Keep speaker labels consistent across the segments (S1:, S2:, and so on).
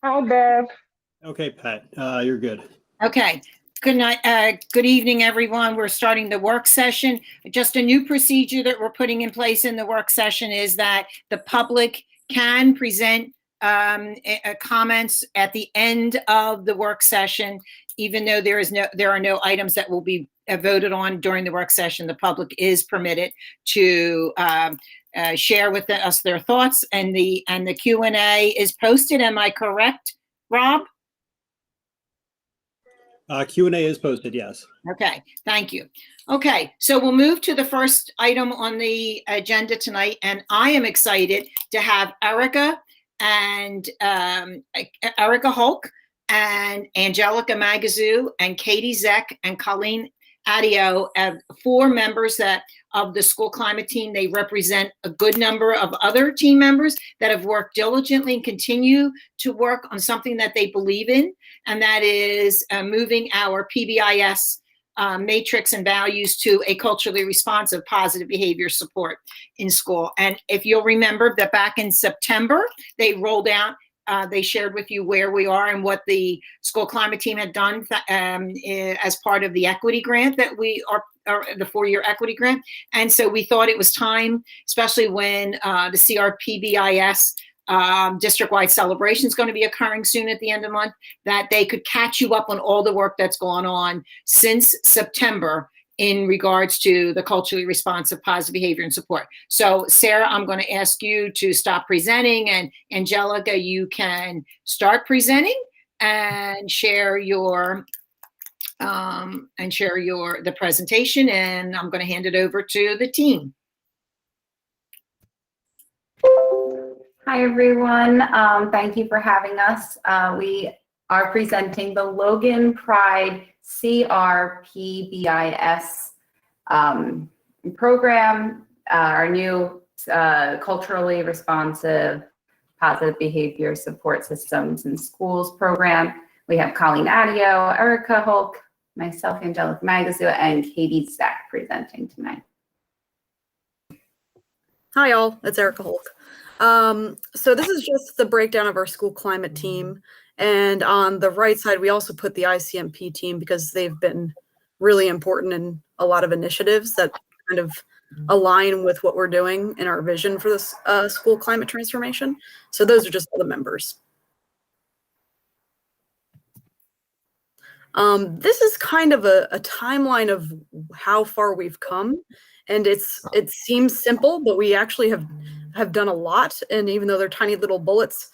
S1: Hi, Bev.
S2: Okay, Pat, you're good.
S3: Okay. Good night. Good evening, everyone. We're starting the work session. Just a new procedure that we're putting in place in the work session is that the public can present comments at the end of the work session, even though there are no items that will be voted on during the work session. The public is permitted to share with us their thoughts, and the Q&A is posted. Am I correct, Rob?
S2: Q&A is posted, yes.
S3: Okay, thank you. Okay, so we'll move to the first item on the agenda tonight, and I am excited to have Erica Hulk and Angelica Magazoo and Katie Zeck and Colleen Adio, 4 members of the school climate team. They represent a good number of other team members that have worked diligently and continue to work on something that they believe in, and that is moving our PBIS matrix and values to a culturally responsive positive behavior support in school. And if you'll remember that back in September, they rolled out, they shared with you where we are and what the school climate team had done as part of the equity grant that we are, the 4-year equity grant. And so we thought it was time, especially when the CRPBIS district-wide celebration is going to be occurring soon at the end of the month, that they could catch you up on all the work that's gone on since September in regards to the culturally responsive positive behavior and support. So Sarah, I'm going to ask you to stop presenting, and Angelica, you can start presenting and share your the presentation, and I'm going to hand it over to the team.
S4: Hi, everyone. Thank you for having us. We are presenting the Logan Pride CRPBIS program, our new culturally responsive positive behavior support systems in schools program. We have Colleen Adio, Erica Hulk, myself, Angelica Magazoo, and Katie Stack presenting tonight.
S5: Hi, all. It's Erica Hulk. So this is just the breakdown of our school climate team. And on the right side, we also put the ICMP team because they've been really important in a lot of initiatives that kind of align with what we're doing in our vision for this school climate transformation. So those are just all the members. This is kind of a timeline of how far we've come. And it seems simple, but we actually have done a lot. And even though they're tiny little bullets,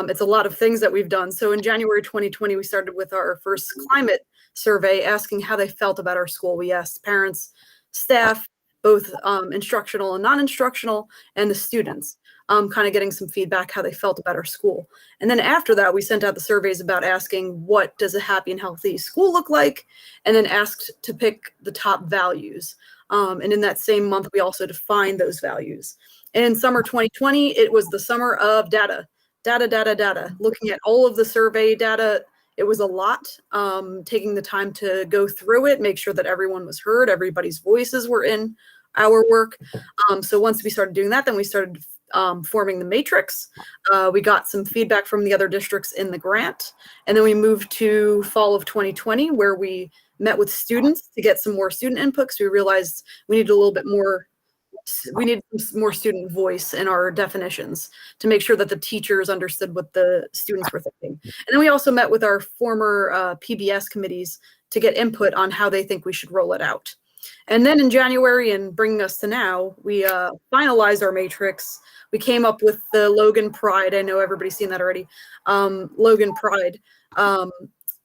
S5: it's a lot of things that we've done. So in January 2020, we started with our first climate survey asking how they felt about our school. We asked parents, staff, both instructional and non-instructional, and the students, kind of getting some feedback how they felt about our school. And then after that, we sent out the surveys about asking what does a happy and healthy school look like, and then asked to pick the top values. And in that same month, we also defined those values. And in summer 2020, it was the summer of data, looking at all of the survey data. It was a lot, taking the time to go through it, make sure that everyone was heard, everybody's voices were in our work. So once we started doing that, then we started forming the matrix. We got some feedback from the other districts in the grant. And then we moved to fall of 2020, where we met with students to get some more student input, because we realized we needed a little bit more, we needed more student voice in our definitions to make sure that the teachers understood what the students were thinking. And then we also met with our former PBS committees to get input on how they think we should roll it out. And then in January, and bringing us to now, we finalized our matrix. We came up with the Logan Pride. I know everybody's seen that already. Logan Pride.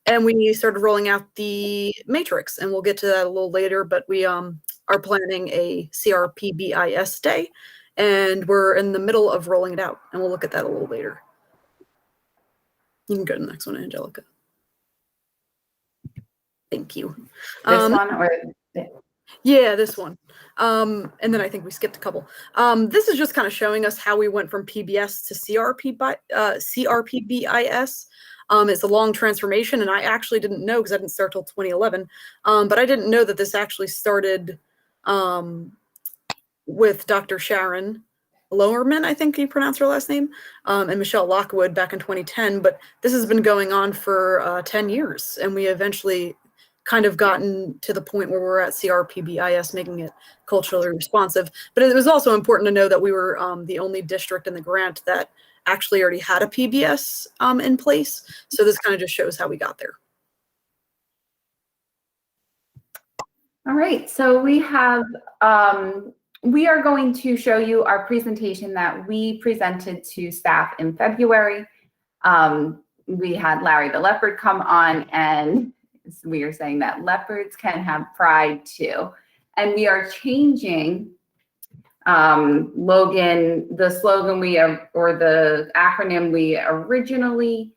S5: And we started rolling out the matrix, and we'll get to that a little later, but we are planning a CRPBIS day, and we're in the middle of rolling it out, and we'll look at that a little later. You can go to the next one, Angelica. Thank you.
S4: This one or?
S5: Yeah, this one. And then I think we skipped a couple. This is just kind of showing us how we went from PBS to CRPBIS. It's a long transformation, and I actually didn't know, because I didn't start till 2011, but I didn't know that this actually started with Dr. Sharon Lowerman, I think you pronounce her last name, and Michelle Lockwood back in 2010. But this has been going on for 10 years, and we eventually kind of gotten to the point where we're at CRPBIS, making it culturally responsive. But it was also important to know that we were the only district in the grant that actually already had a PBS in place. So this kind of just shows how we got there.
S4: All right, so we have, we are going to show you our presentation that we presented to staff in February. We had Larry the Leopard come on, and we are saying that leopards can have pride too. And we are changing, Logan, the slogan or the acronym we originally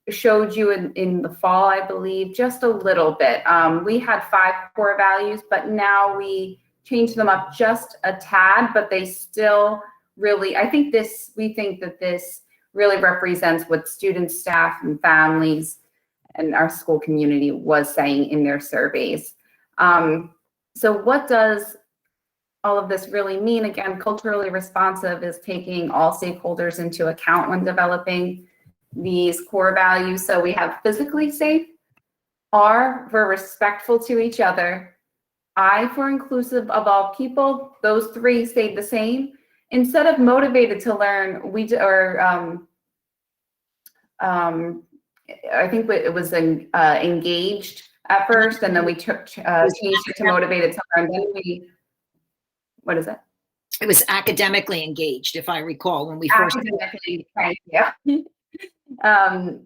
S4: showed you in the fall, I believe, just a little bit. We had 5 core values, but now we changed them up just a tad, but they still really, we think that this really represents what students, staff, and families and our school community was saying in their surveys. So what does all of this really mean? Again, culturally responsive is taking all stakeholders into account when developing these core values. So we have physically safe, R for respectful to each other, I for inclusive of all people. Those 3 stayed the same. Instead of motivated to learn, I think it was engaged at first, and then we changed it to motivated to learn. Then what is it?
S3: It was academically engaged, if I recall, when we first.
S4: Academically, thank you.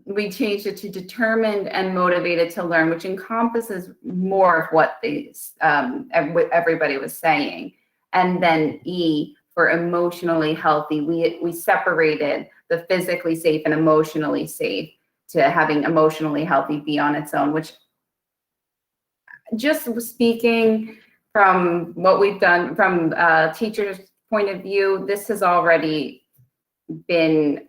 S4: We changed it to determined and motivated to learn, which encompasses more of what everybody was saying. And then E for emotionally healthy. We separated the physically safe and emotionally safe to having emotionally healthy be on its own, which, just speaking from what we've done from a teacher's point of view, this has already been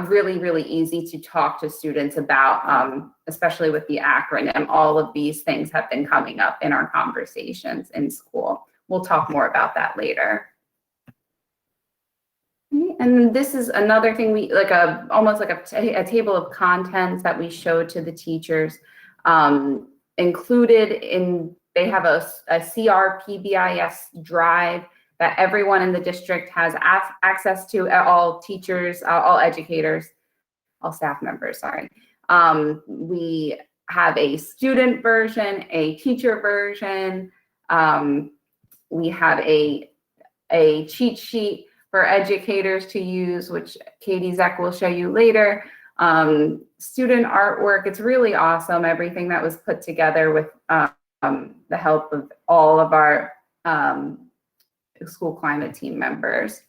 S4: really, really easy to talk to students about, especially with the acronym. All of these things have been coming up in our conversations in school. We'll talk more about that later. And this is another thing almost like a table of contents that we showed to the teachers. Included in, they have a CRPBIS drive that everyone in the district has access to, all teachers, all educators, all staff members, sorry. We have a student version, a teacher version. We have a cheat sheet for educators to use, which Katie Zeck will show you later. Student artwork, it's really awesome, everything that was put together with the help of all of our school climate team members.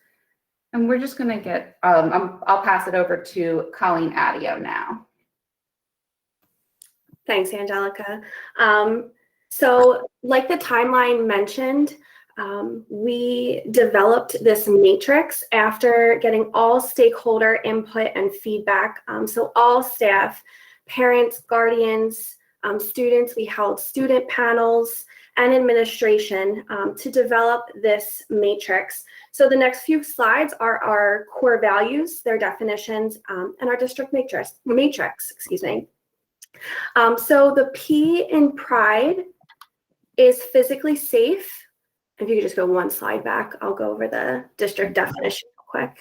S4: And we're just gonna get, I'll pass it over to Colleen Adio now.
S1: Thanks, Angelica. So like the timeline mentioned, we developed this matrix after getting all stakeholder input and feedback. So all staff, parents, guardians, students, we held student panels and administration to develop this matrix. So the next few slides are our core values, their definitions, and our district matrix, excuse me. So the P in pride is physically safe. If you could just go one slide back, I'll go over the district definition real quick.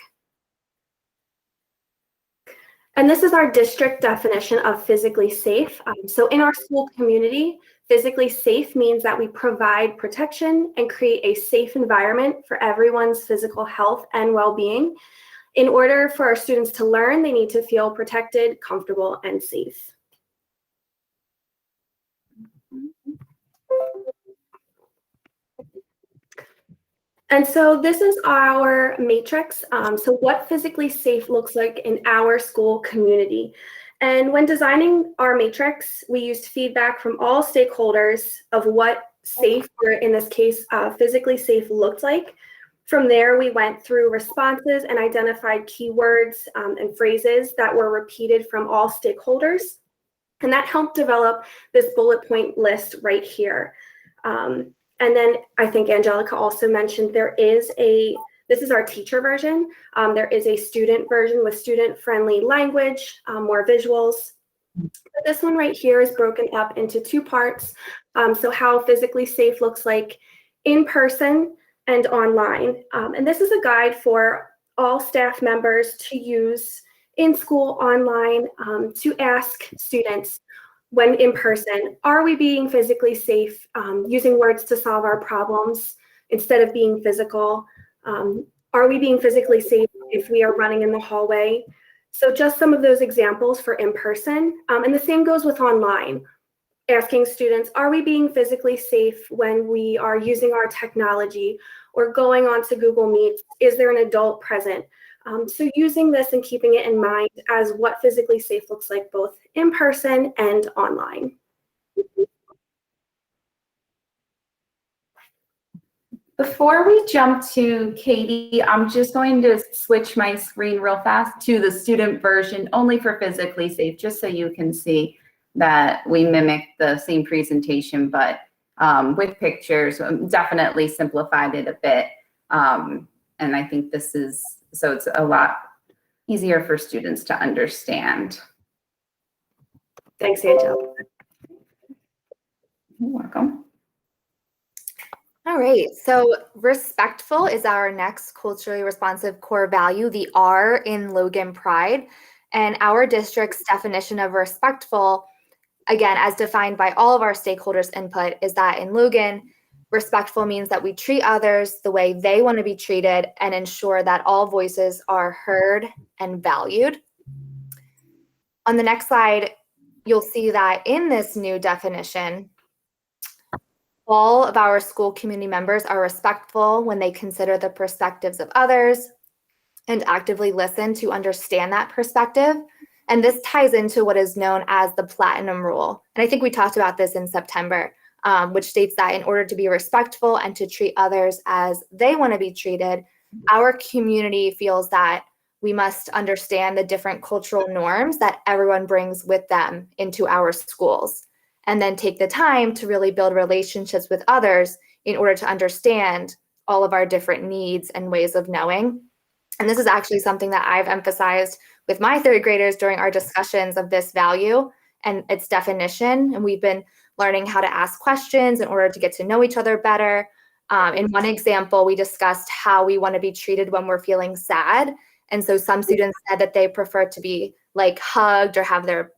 S1: And this is our district definition of physically safe. So in our school community, physically safe means that we provide protection and create a safe environment for everyone's physical health and well-being. In order for our students to learn, they need to feel protected, comfortable, and safe. And so this is our matrix. So what physically safe looks like in our school community. And when designing our matrix, we used feedback from all stakeholders of what safe, or in this case, physically safe looked like. From there, we went through responses and identified keywords and phrases that were repeated from all stakeholders. And that helped develop this bullet point list right here. And then I think Angelica also mentioned there is a This is our teacher version. There is a student version with student-friendly language, more visuals. But this one right here is broken up into two parts. So how physically safe looks like in person and online. And this is a guide for all staff members to use in school, online, to ask students when in person, are we being physically safe, using words to solve our problems instead of being physical? Are we being physically safe if we are running in the hallway? So just some of those examples for in person. And the same goes with online. Asking students, are we being physically safe when we are using our technology or going onto Google Meets? Is there an adult present? So using this and keeping it in mind as what physically safe looks like both in person and online.
S4: Before we jump to Katie, I'm just going to switch my screen real fast to the student version only for physically safe, just so you can see that we mimic the same presentation, but with pictures. Definitely simplified it a bit. And I think this is, so it's a lot easier for students to understand.
S1: Thanks, Angel.
S4: You're welcome.
S6: All right, so respectful is our next culturally responsive core value, the R in Logan Pride. And our district's definition of respectful, again, as defined by all of our stakeholders' input, is that in Logan, respectful means that we treat others the way they want to be treated and ensure that all voices are heard and valued. On the next slide, you'll see that in this new definition, all of our school community members are respectful when they consider the perspectives of others and actively listen to understand that perspective. And this ties into what is known as the Platinum Rule. And I think we talked about this in September, which states that in order to be respectful and to treat others as they want to be treated, our community feels that we must understand the different cultural norms that everyone brings with them into our schools, and then take the time to really build relationships with others in order to understand all of our different needs and ways of knowing. And this is actually something that I've emphasized with my third graders during our discussions of this value and its definition. And we've been learning how to ask questions in order to get to know each other better. In one example, we discussed how we want to be treated when we're feeling sad. And so some students said that they prefer to be like hugged or have their,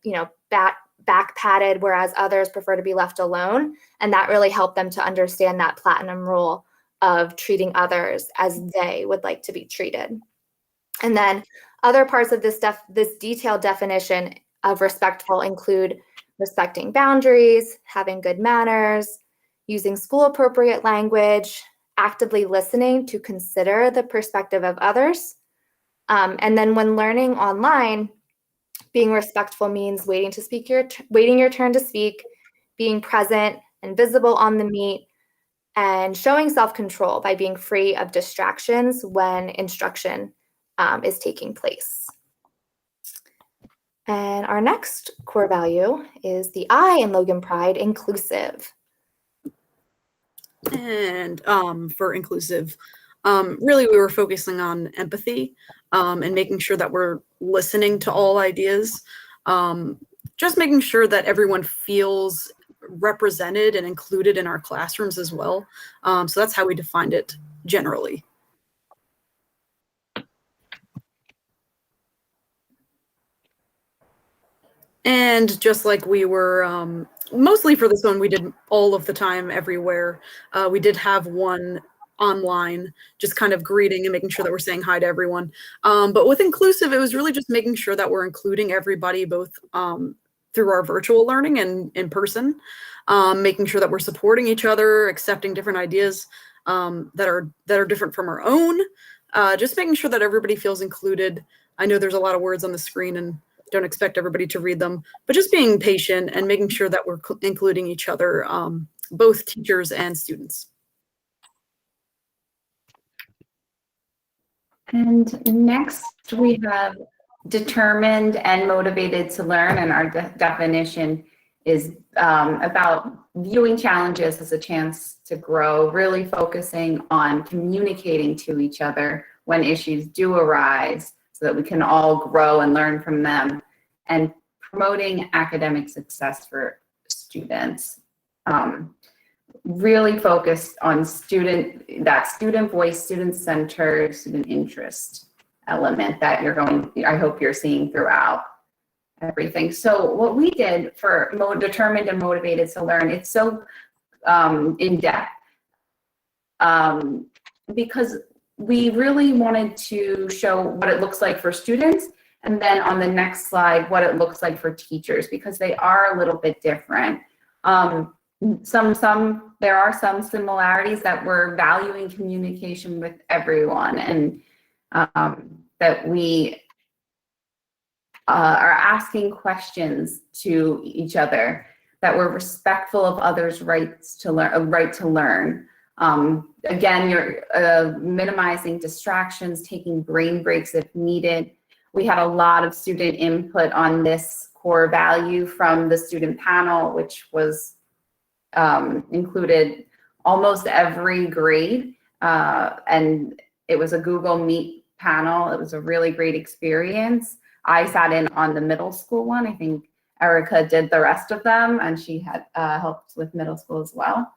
S6: back patted, whereas others prefer to be left alone. And that really helped them to understand that Platinum Rule of treating others as they would like to be treated. And then other parts of this detailed definition of respectful include respecting boundaries, having good manners, using school appropriate language, actively listening to consider the perspective of others. And then when learning online, being respectful means waiting your turn to speak, being present and visible on the meet, and showing self-control by being free of distractions when instruction is taking place. And our next core value is the I in Logan Pride, inclusive.
S5: And for inclusive, really we were focusing on empathy and making sure that we're listening to all ideas, just making sure that everyone feels represented and included in our classrooms as well. So that's how we defined it generally. And just like we were, mostly for this one, we did all of the time, everywhere. We did have one online, just kind of greeting and making sure that we're saying hi to everyone. But with inclusive, it was really just making sure that we're including everybody, both through our virtual learning and in person, making sure that we're supporting each other, accepting different ideas that are different from our own, just making sure that everybody feels included. I know there's a lot of words on the screen and don't expect everybody to read them, but just being patient and making sure that we're including each other, both teachers and students.
S4: And next we have determined and motivated to learn, and our definition is about viewing challenges as a chance to grow, really focusing on communicating to each other when issues do arise so that we can all grow and learn from them, and promoting academic success for students. Really focused on student voice, student-centered, student interest element that I hope you're seeing throughout everything. So what we did for Determined and Motivated to Learn, it's so in-depth because we really wanted to show what it looks like for students, and then on the next slide, what it looks like for teachers, because they are a little bit different. There are some similarities that we're valuing communication with everyone, and that we are asking questions to each other, that we're respectful of others' right to learn. Again, you're minimizing distractions, taking brain breaks if needed. We had a lot of student input on this core value from the student panel, which was included almost every grade, and it was a Google Meet panel. It was a really great experience. I sat in on the middle school one. I think Erica did the rest of them, and she had helped with middle school as well.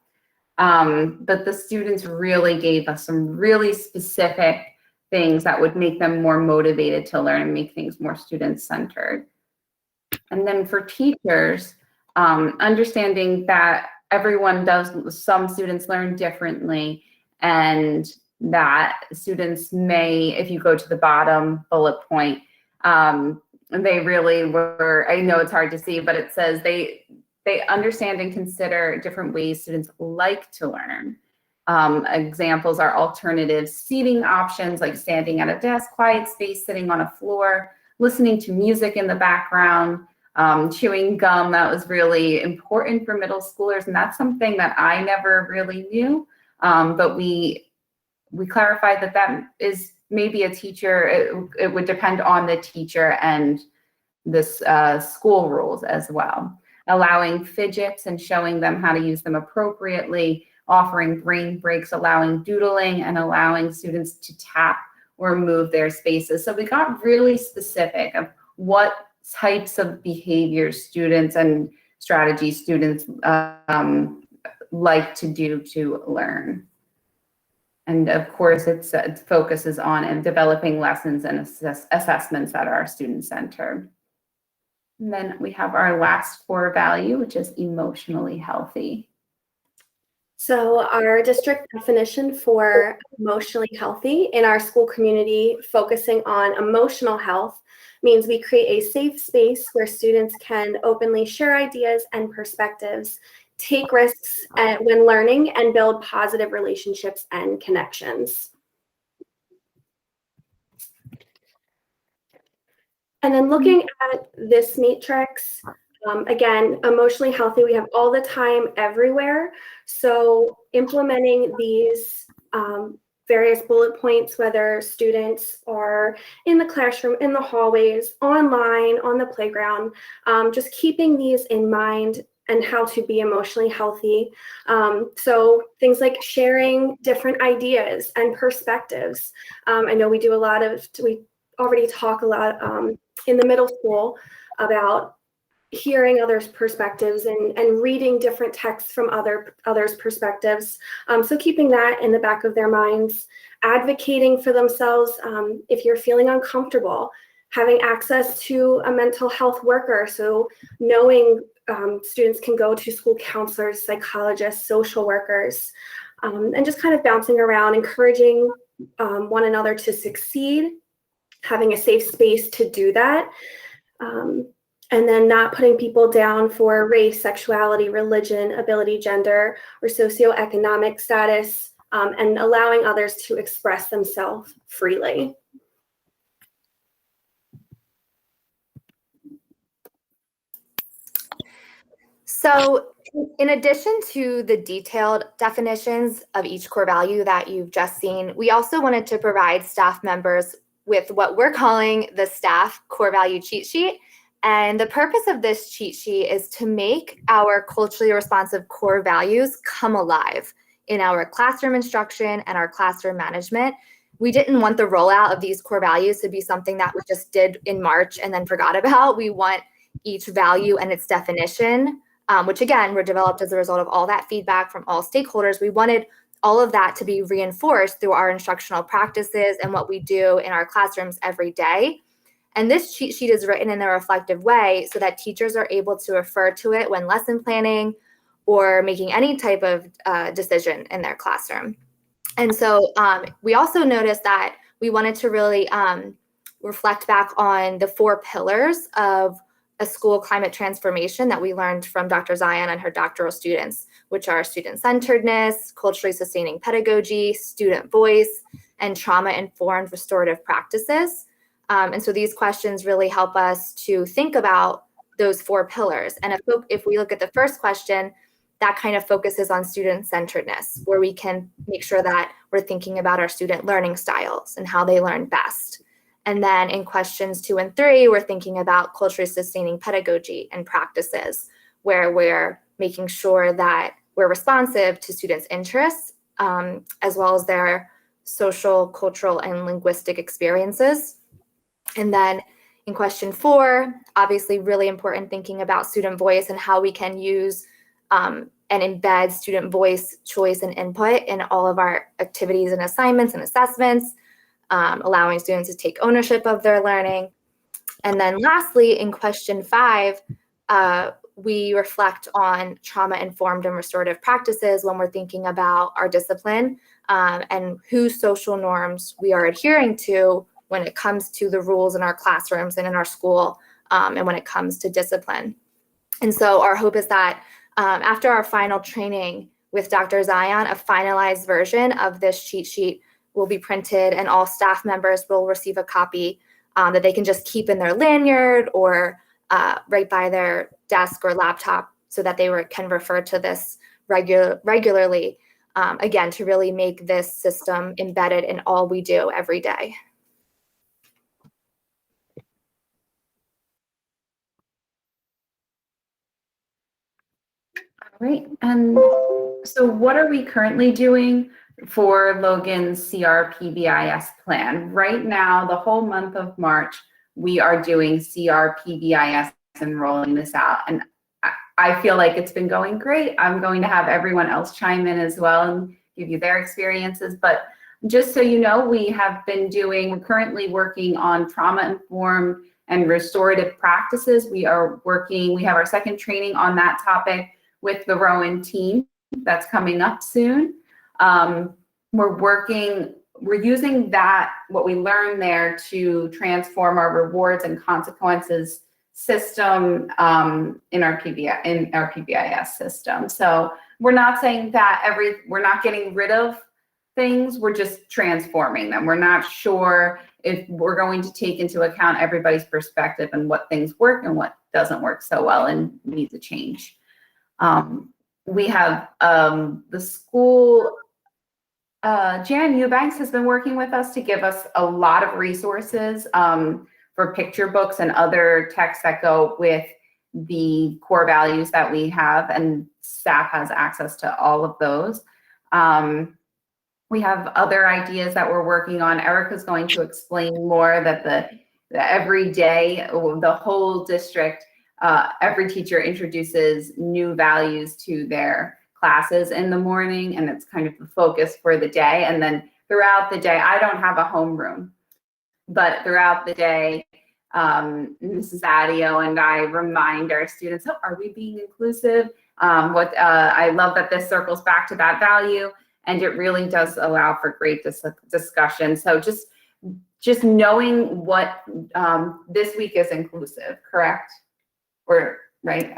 S4: But the students really gave us some really specific things that would make them more motivated to learn and make things more student-centered. And then for teachers, understanding that some students learn differently, and that students may, if you go to the bottom bullet point, they really were, I know it's hard to see, but it says they understand and consider different ways students like to learn. Examples are alternative seating options, like standing at a desk, quiet space, sitting on a floor, listening to music in the background, chewing gum. That was really important for middle schoolers, and that's something that I never really knew. But we clarified that is maybe a teacher. It would depend on the teacher and this school rules as well. Allowing fidgets and showing them how to use them appropriately, offering brain breaks, allowing doodling, and allowing students to tap or move their spaces. So we got really specific of what types of behaviors students and strategies students like to do to learn. And of course, it focuses on developing lessons and assessments that are student-centered. And then we have our last core value, which is emotionally healthy.
S1: So our district definition for emotionally healthy in our school community, focusing on emotional health, means we create a safe space where students can openly share ideas and perspectives, take risks when learning, and build positive relationships and connections. And then looking at this matrix, again, emotionally healthy, we have all the time, everywhere. So implementing these various bullet points, whether students are in the classroom, in the hallways, online, on the playground, just keeping these in mind and how to be emotionally healthy. So things like sharing different ideas and perspectives. I know we already talk a lot in the middle school about hearing others' perspectives and reading different texts from others' perspectives. So keeping that in the back of their minds, advocating for themselves if you're feeling uncomfortable, having access to a mental health worker, so knowing students can go to school counselors, psychologists, social workers, and just kind of bouncing around, encouraging one another to succeed, having a safe space to do that. And then not putting people down for race, sexuality, religion, ability, gender, or socioeconomic status, and allowing others to express themselves freely.
S6: So in addition to the detailed definitions of each core value that you've just seen, we also wanted to provide staff members with what we're calling the staff core value cheat sheet. And the purpose of this cheat sheet is to make our culturally responsive core values come alive in our classroom instruction and our classroom management. We didn't want the rollout of these core values to be something that we just did in March and then forgot about. We want each value and its definition, which again, were developed as a result of all that feedback from all stakeholders. We wanted all of that to be reinforced through our instructional practices and what we do in our classrooms every day. And this cheat sheet is written in a reflective way so that teachers are able to refer to it when lesson planning or making any type of decision in their classroom. And so we also noticed that we wanted to really reflect back on the 4 pillars of a school climate transformation that we learned from Dr. Zion and her doctoral students, which are student-centeredness, culturally sustaining pedagogy, student voice, and trauma-informed restorative practices. And so these questions really help us to think about those 4 pillars. And if we look at the first question, that kind of focuses on student-centeredness, where we can make sure that we're thinking about our student learning styles and how they learn best. And then in questions 2 and 3, we're thinking about culturally sustaining pedagogy and practices, where we're making sure that we're responsive to students' interests, as well as their social, cultural, and linguistic experiences. And then in question 4, obviously really important, thinking about student voice and how we can use and embed student voice, choice, and input in all of our activities and assignments and assessments, allowing students to take ownership of their learning. And then lastly, in question 5, we reflect on trauma-informed and restorative practices when we're thinking about our discipline and whose social norms we are adhering to when it comes to the rules in our classrooms and in our school, and when it comes to discipline. And so our hope is that after our final training with Dr. Zion, a finalized version of this cheat sheet will be printed and all staff members will receive a copy that they can just keep in their lanyard or right by their desk or laptop so that they can refer to this regularly, again, to really make this system embedded in all we do every day.
S4: Great. And so what are we currently doing for Logan's CRPBIS plan? Right now, the whole month of March, we are doing CRPBIS and rolling this out. And I feel like it's been going great. I'm going to have everyone else chime in as well and give you their experiences. But just so you know, we're currently working on trauma-informed and restorative practices. We have our second training on that topic with the Rowan team that's coming up soon. We're using what we learned there to transform our rewards and consequences system in our PBIS system. So we're not saying that we're not getting rid of things, we're just transforming them. We're not sure if we're going to take into account everybody's perspective and what things work and what doesn't work so well and needs a change. We have the school, Jan Eubanks has been working with us to give us a lot of resources for picture books and other texts that go with the core values that we have, and staff has access to all of those. We have other ideas that we're working on. Erica's going to explain more that the every day, the whole district, every teacher introduces new values to their classes in the morning, and it's kind of the focus for the day. And then throughout the day, I don't have a homeroom, but throughout the day, Mrs. Adio and I remind our students, oh, are we being inclusive? I love that this circles back to that value, and it really does allow for great discussion. So just knowing what this week is inclusive, correct? Or right?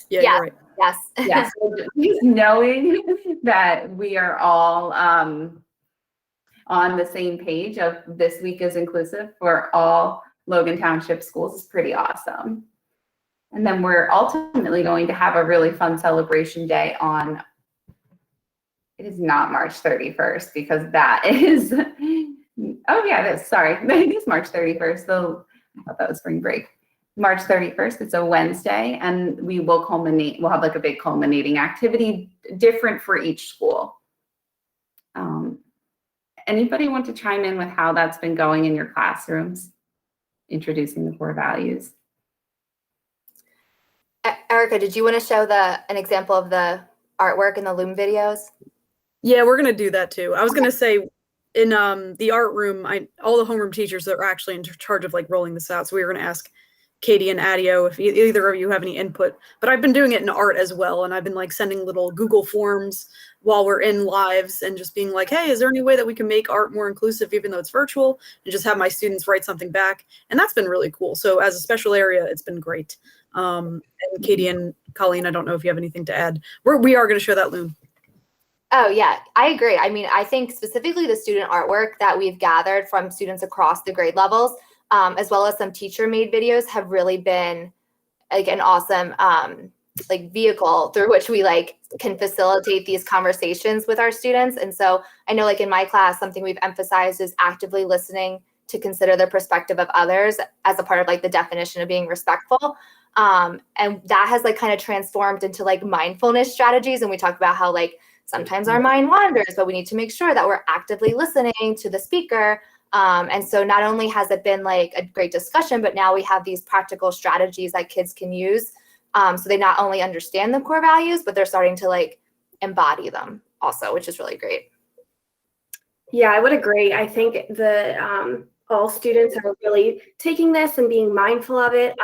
S5: Yeah,
S6: Yeah.
S5: you're right.
S6: Yes.
S4: Yes. So just knowing that we are all on the same page of this week is inclusive for all Logan Township schools is pretty awesome. And then we're ultimately going to have a really fun celebration day on, it is not March 31st because that is, oh yeah, it is, sorry. It is March 31st, so I thought that was spring break. March 31st. It's a Wednesday, and we will culminate. We'll have like a big culminating activity, different for each school. Anybody want to chime in with how that's been going in your classrooms, introducing the core values?
S6: Erica, did you want to show an example of the artwork in the Loom videos?
S5: Yeah, we're gonna do that too. I was gonna say in the art room, all the homeroom teachers that are actually in charge of like rolling this out. So we were gonna ask Katie and Adio if either of you have any input. But I've been doing it in art as well, and I've been like sending little Google forms while we're in lives and just being like, hey, is there any way that we can make art more inclusive even though it's virtual, and just have my students write something back? And that's been really cool. So as a special area, it's been great. And Katie and Colleen, I don't know if you have anything to add. We are going to show that Loom.
S6: Oh, yeah, I agree. I mean, I think specifically the student artwork that we've gathered from students across the grade levels, as well as some teacher-made videos, have really been like an awesome like vehicle through which we like can facilitate these conversations with our students. And so I know like in my class, something we've emphasized is actively listening to consider the perspective of others as a part of like the definition of being respectful. And that has like kind of transformed into like mindfulness strategies. And we talked about how like sometimes our mind wanders, but we need to make sure that we're actively listening to the speaker. And so not only has it been like a great discussion, but now we have these practical strategies that kids can use. So they not only understand the core values, but they're starting to like embody them also, which is really great.
S1: Yeah, I would agree. I think all students are really taking this and being mindful of it.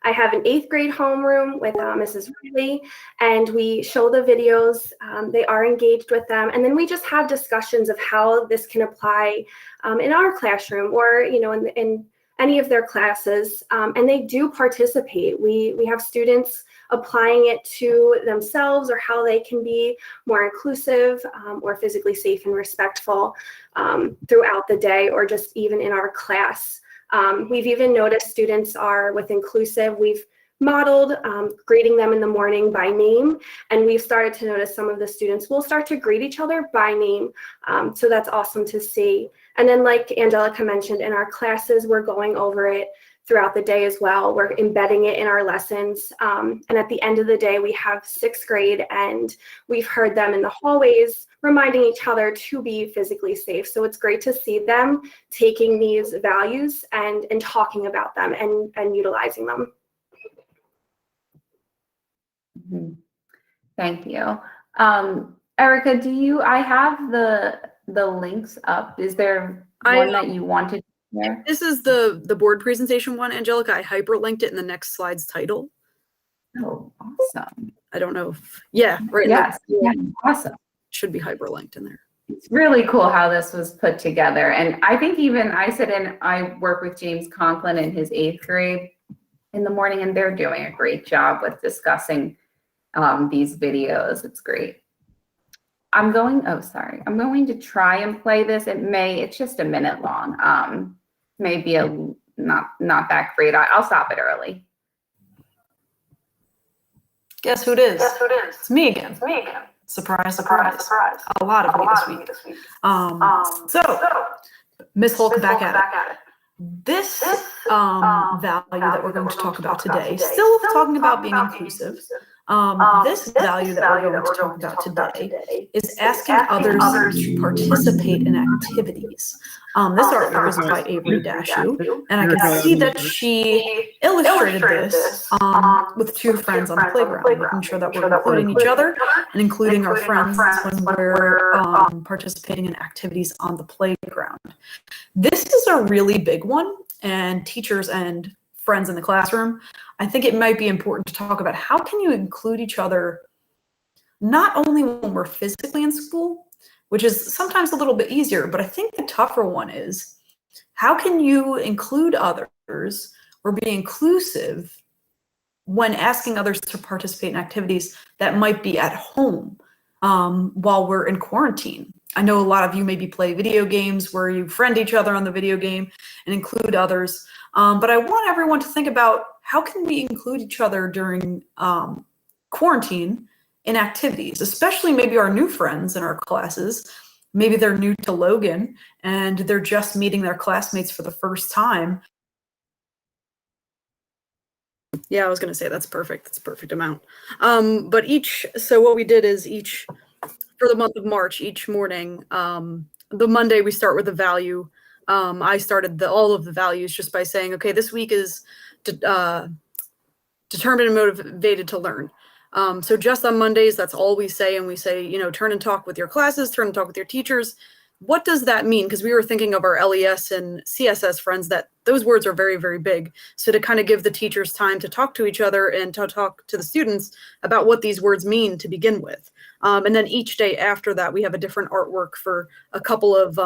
S1: I have an 8th grade homeroom with Mrs. Riley, and we show the videos. They are engaged with them, and then we just have discussions of how this can apply in our classroom or in any of their classes. And they do participate. We have students applying it to themselves or how they can be more inclusive or physically safe and respectful throughout the day, or just even in our class. We've even noticed students are with inclusive. We've modeled greeting them in the morning by name, and we've started to notice some of the students will start to greet each other by name. So that's awesome to see. And then like Angelica mentioned, in our classes, we're going over it throughout the day as well. We're embedding it in our lessons. And at the end of the day, we have 6th grade, and we've heard them in the hallways reminding each other to be physically safe. So it's great to see them taking these values and talking about them and utilizing them.
S4: Mm-hmm. Thank you. Erica, I have the links up. Is there one that you wanted to share?
S5: This is the board presentation one, Angelica. I hyperlinked it in the next slide's title.
S4: Oh, awesome.
S5: I don't know if, yeah, right.
S4: Yes, yeah, awesome.
S5: Should be hyperlinked in there.
S4: It's really cool how this was put together. And I think even I work with James Conklin in his 8th grade in the morning, and they're doing a great job with discussing these videos. It's great. I'm going to try and play this. It's just a minute long. Maybe not that great. I'll stop it early.
S7: Guess who it is? It's me again. Surprise, surprise. A lot of me this week. So, Miss Hulk back at it. This value that we're going to talk about today, still talking about being inclusive. This value that we're going to talk about today is asking others to participate in activities. This artwork is by Avery Dashu, and I can see that she illustrated this with 2 friends on the playground, making sure that we're including each other and including our friends when we're participating in activities on the playground. This is a really big one, and teachers and friends in the classroom, I think it might be important to talk about how can you include each other not only when we're physically in school, which is sometimes a little bit easier, but I think the tougher one is how can you include others or be inclusive when asking others to participate in activities that might be at home while we're in quarantine. I know a lot of you maybe play video games where you friend each other on the video game and include others. But I want everyone to think about how can we include each other during quarantine in activities, especially maybe our new friends in our classes. Maybe they're new to Logan and they're just meeting their classmates for the first time.
S5: Yeah, I was gonna say that's perfect. That's a perfect amount. But so what we did is for the month of March, each morning, the Monday we start with the value. I started all of the values just by saying, okay, this week is determined and motivated to learn. So just on Mondays, that's all we say. And we say, turn and talk with your classes, turn and talk with your teachers. What does that mean? Because we were thinking of our LES and CSS friends that those words are very, very big. So to kind of give the teachers time to talk to each other and to talk to the students about what these words mean to begin with. And then each day after that, we have a different artwork for a couple of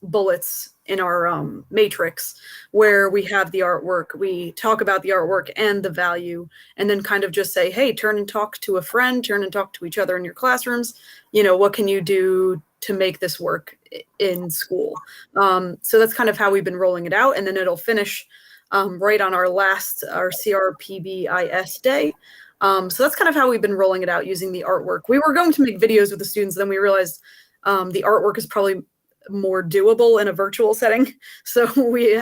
S5: bullets in our matrix where we have the artwork. We talk about the artwork and the value, and then kind of just say, hey, turn and talk to a friend, turn and talk to each other in your classrooms. What can you do to make this work in school? So that's kind of how we've been rolling it out. And then it'll finish right on our CRPBIS day. So that's kind of how we've been rolling it out using the artwork. We were going to make videos with the students, then we realized the artwork is probably more doable in a virtual setting. So we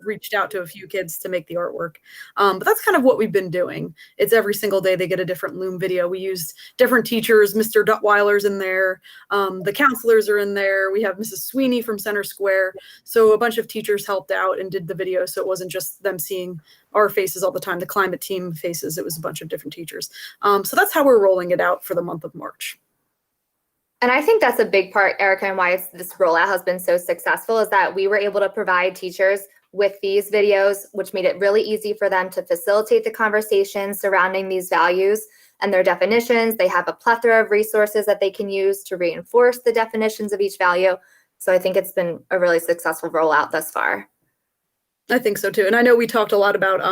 S5: reached out to a few kids to make the artwork. But that's kind of what we've been doing. It's every single day they get a different Loom video. We used different teachers. Mr. Duttweiler's in there. The counselors are in there. We have Mrs. Sweeney from Center Square. So a bunch of teachers helped out and did the video. So it wasn't just them seeing our faces all the time, the climate team faces. It was a bunch of different teachers. So that's how we're rolling it out for the month of March.
S6: And I think that's a big part, Erica, and why this rollout has been so successful is that we were able to provide teachers with these videos, which made it really easy for them to facilitate the conversation surrounding these values and their definitions. They have a plethora of resources that they can use to reinforce the definitions of each value. So I think it's been a really successful rollout thus far.
S5: I think so too. And I know we talked a lot about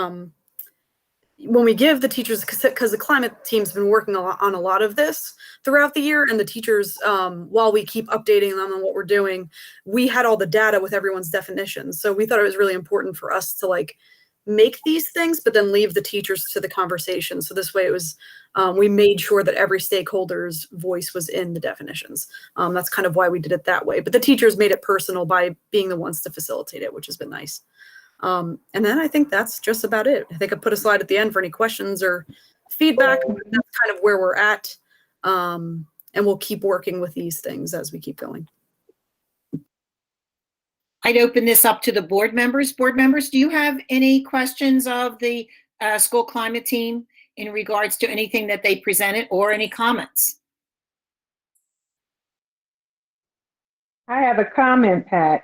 S5: when we give the teachers, because the climate team's been working on a lot of this throughout the year, and the teachers, while we keep updating them on what we're doing, we had all the data with everyone's definitions. So we thought it was really important for us to make these things, but then leave the teachers to the conversation. So this way it was, we made sure that every stakeholder's voice was in the definitions. That's kind of why we did it that way. But the teachers made it personal by being the ones to facilitate it, which has been nice. And then I think that's just about it. I think I put a slide at the end for any questions or feedback. That's kind of where we're at. And we'll keep working with these things as we keep going.
S3: I'd open this up to the board members. Board members, do you have any questions of the school climate team in regards to anything that they presented or any comments?
S8: I have a comment, Pat.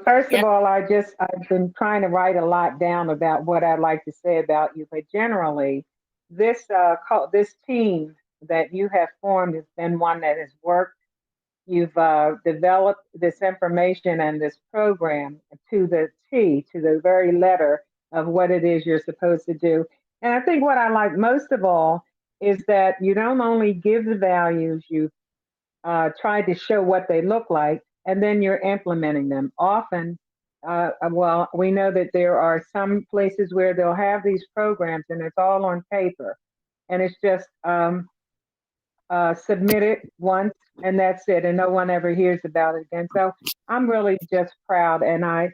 S8: First
S3: Yep.
S8: of all, I've been trying to write a lot down about what I'd like to say about you, but generally, this team that you have formed has been one that has worked. You've developed this information and this program to the T, to the very letter of what it is you're supposed to do. And I think what I like most of all is that you don't only give the values, you try to show what they look like, and then you're implementing them. Often, well, we know that there are some places where they'll have these programs and it's all on paper, and it's just submitted once and that's it, and no one ever hears about it again. So I'm really just proud, and I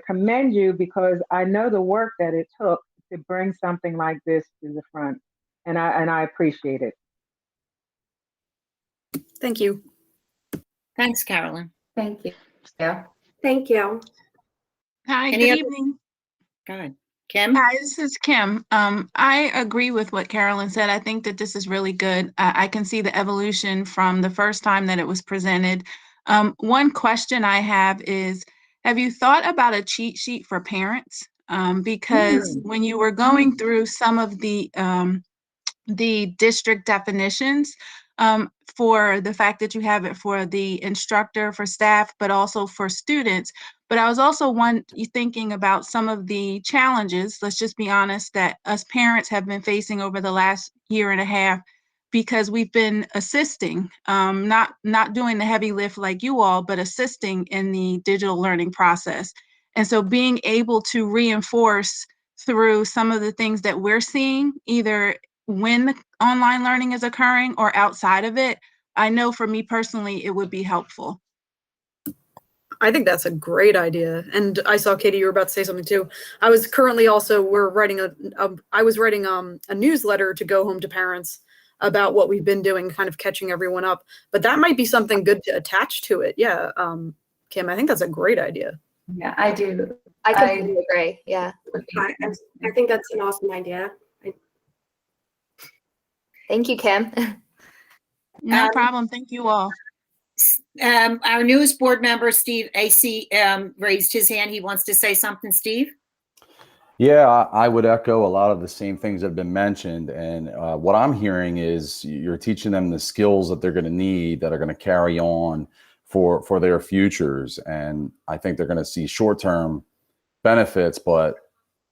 S8: commend you because I know the work that it took to bring something like this to the front, and I appreciate it.
S5: Thank you.
S3: Thanks, Carolyn.
S4: Thank you. Yeah.
S1: Thank you.
S9: Hi,
S3: Any
S9: good
S3: other-
S9: evening.
S3: Go ahead. Kim?
S9: Hi, this is Kim. I agree with what Carolyn said. I think that this is really good. I can see the evolution from the first time that it was presented. One question I have is, have you thought about a cheat sheet for parents? Because when you were going through some of the district definitions, for the fact that you have it for the instructor, for staff, but also for students. But I was also thinking about some of the challenges, let's just be honest, that us parents have been facing over the last year and a half, because we've been assisting, not doing the heavy lift like you all, but assisting in the digital learning process. And so being able to reinforce through some of the things that we're seeing, either when the online learning is occurring or outside of it, I know for me personally, it would be helpful.
S5: I think that's a great idea. And I saw, Katie, you were about to say something too. I was currently also, we're writing I was writing a newsletter to go home to parents about what we've been doing, kind of catching everyone up. But that might be something good to attach to it. Yeah, Kim, I think that's a great idea.
S4: Yeah, I do.
S6: I completely agree. Yeah.
S1: I think that's an awesome idea.
S6: Thank you, Kim.
S9: No problem. Thank you all.
S3: Our newest board member, Steve AC, raised his hand. He wants to say something. Steve?
S10: Yeah, I would echo a lot of the same things that have been mentioned. And what I'm hearing is you're teaching them the skills that they're going to need that are going to carry on for their futures. And I think they're going to see short-term benefits, but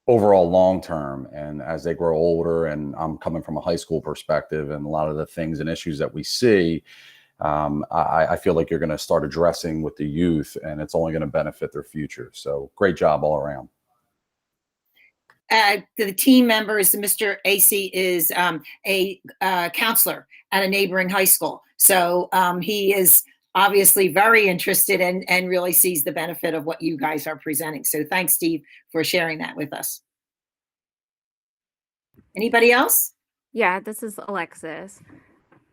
S10: overall long-term. And as they grow older, and I'm coming from a high school perspective, and a lot of the things and issues that we see, I feel like you're going to start addressing with the youth, and it's only going to benefit their future. So great job all around.
S3: The team members, Mr. AC is a counselor at a neighboring high school. So he is obviously very interested and really sees the benefit of what you guys are presenting. So thanks, Steve, for sharing that with us. Anybody else?
S11: Yeah, this is Alexis.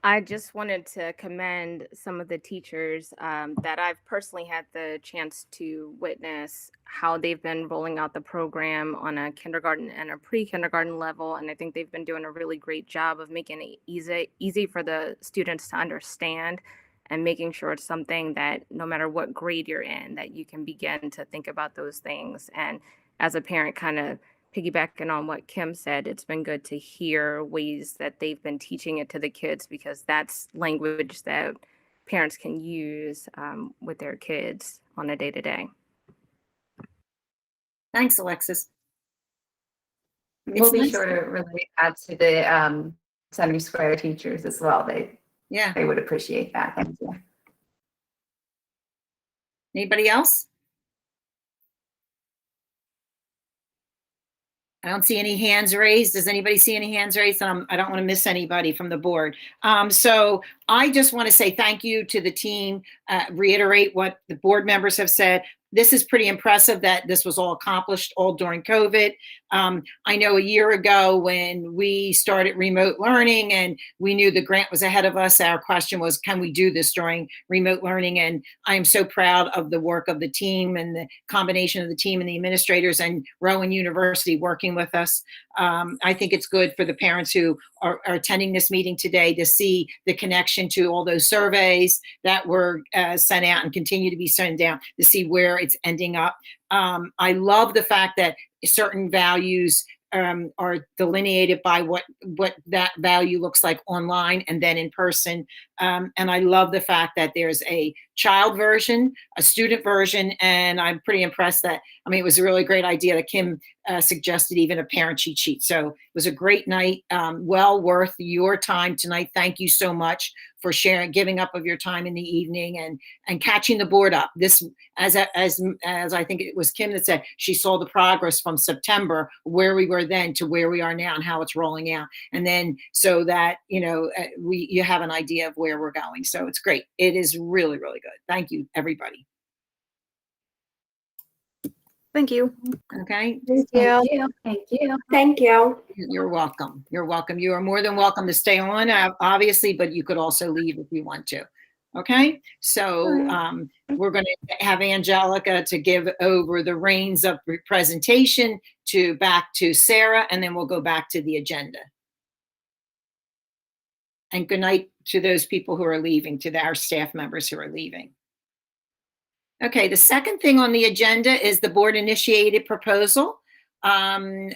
S11: I just wanted to commend some of the teachers that I've personally had the chance to witness how they've been rolling out the program on a kindergarten and a pre-kindergarten level. And I think they've been doing a really great job of making it easy for the students to understand and making sure it's something that no matter what grade you're in, that you can begin to think about those things. And as a parent, kind of piggybacking on what Kim said, it's been good to hear ways that they've been teaching it to the kids, because that's language that parents can use with their kids on a day-to-day.
S3: Thanks, Alexis.
S4: We'll be sure to really add to the Center Square teachers as well. They would appreciate that. Thank you.
S3: Anybody else? I don't see any hands raised. Does anybody see any hands raised? I don't want to miss anybody from the board. So I just want to say thank you to the team, reiterate what the board members have said. This is pretty impressive that this was all accomplished all during COVID. I know a year ago when we started remote learning and we knew the grant was ahead of us, our question was, can we do this during remote learning? And I am so proud of the work of the team and the combination of the team and the administrators and Rowan University working with us. I think it's good for the parents who are attending this meeting today to see the connection to all those surveys that were sent out and continue to be sent down to see where it's ending up. I love the fact that certain values are delineated by what that value looks like online and then in person. And I love the fact that there's a child version, a student version, and I'm pretty impressed that, I mean, it was a really great idea that Kim suggested even a parent cheat sheet. So it was a great night, well worth your time tonight. Thank you so much for sharing, giving up of your time in the evening and catching the board up. This, as I think it was Kim that said, she saw the progress from September, where we were then to where we are now and how it's rolling out. And then so that, you know, you have an idea of where we're going. So it's great. It is really, really good. Thank you, everybody.
S5: Thank you.
S3: Okay.
S6: Thank you.
S4: Thank you.
S1: Thank you.
S3: You're welcome. You're welcome. You are more than welcome to stay on, obviously, but you could also leave if you want to. Okay. So we're going to have Angelica to give over the reins of presentation back to Sarah, and then we'll go back to the agenda. And good night to those people who are leaving, to our staff members who are leaving. Okay, the second thing on the agenda is the board initiated proposal. Carolyn,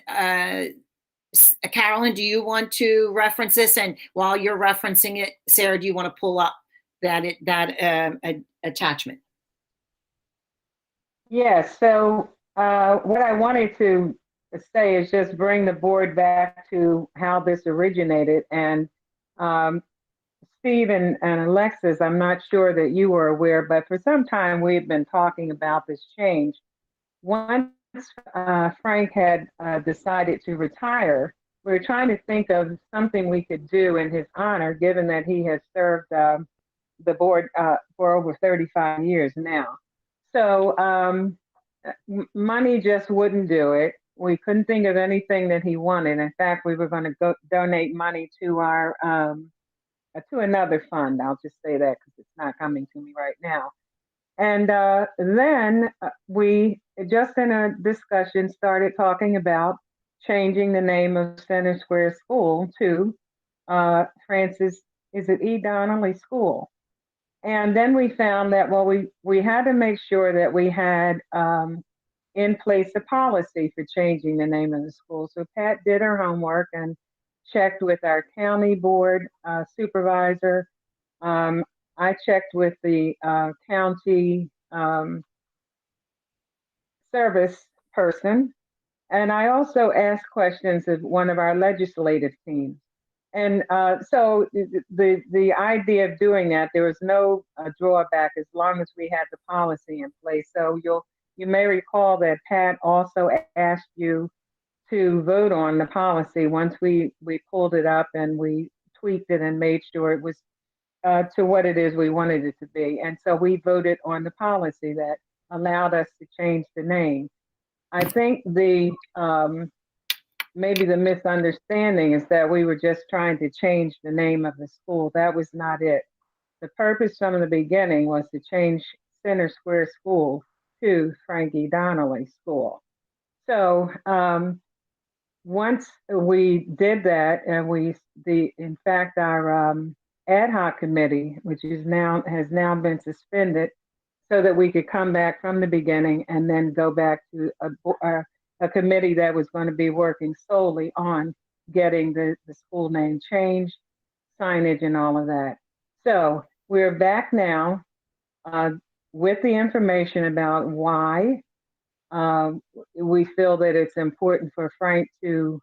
S3: do you want to reference this? And while you're referencing it, Sarah, do you want to pull up that attachment?
S8: Yes, so what I wanted to say is just bring the board back to how this originated. And Steve and Alexis, I'm not sure that you were aware, but for some time we've been talking about this change. Once Frank had decided to retire, we were trying to think of something we could do in his honor, given that he has served the board for over 35 years now. So money just wouldn't do it. We couldn't think of anything that he wanted. In fact, we were going to go donate money to our to another fund. I'll just say that because it's not coming to me right now. And then we, just in a discussion, started talking about changing the name of Center Square School to Francis, is it E. Donnelly School? And then we found that, well, we had to make sure that we had in place a policy for changing the name of the school. So Pat did her homework and checked with our county board supervisor. I checked with the county service person, and I also asked questions of one of our legislative teams. And so the idea of doing that, there was no drawback as long as we had the policy in place. So you may recall that Pat also asked you to vote on the policy once we pulled it up and we tweaked it and made sure it was to what it is we wanted it to be. And so we voted on the policy that allowed us to change the name. I think maybe the misunderstanding is that we were just trying to change the name of the school. That was not it. The purpose from the beginning was to change Center Square School to Frankie Donnelly School. So once we did that, and in fact, our ad hoc committee, which has now been suspended, so that we could come back from the beginning and then go back to a committee that was going to be working solely on getting the school name changed, signage, and all of that. So we're back now with the information about why we feel that it's important for Frank to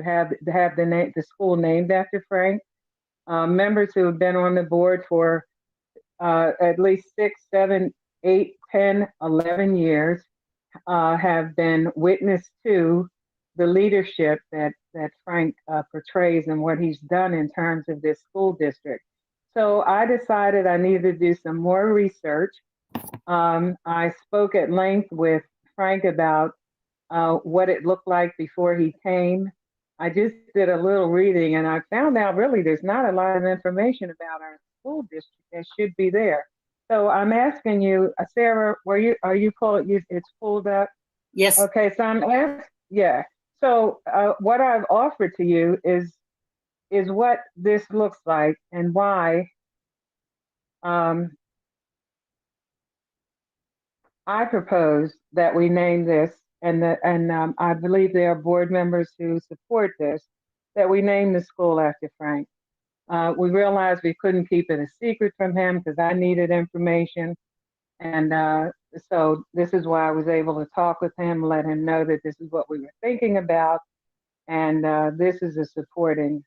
S8: have the school named after Frank. Members who have been on the board for at least 6, 7, 8, 10, 11 years have been witness to the leadership that Frank portrays and what he's done in terms of this school district. So I decided I needed to do some more research. I spoke at length with Frank about what it looked like before he came. I just did a little reading and I found out really there's not a lot of information about our school district that should be there. So I'm asking you, Sarah, it's pulled up?
S3: Yes.
S8: Okay, so I'm asking, yeah. So what I've offered to you is what this looks like and why I propose that we name this, and I believe there are board members who support this, that we name the school after Frank. We realized we couldn't keep it a secret from him because I needed information. And so this is why I was able to talk with him, let him know that this is what we were thinking about. And this is a supporting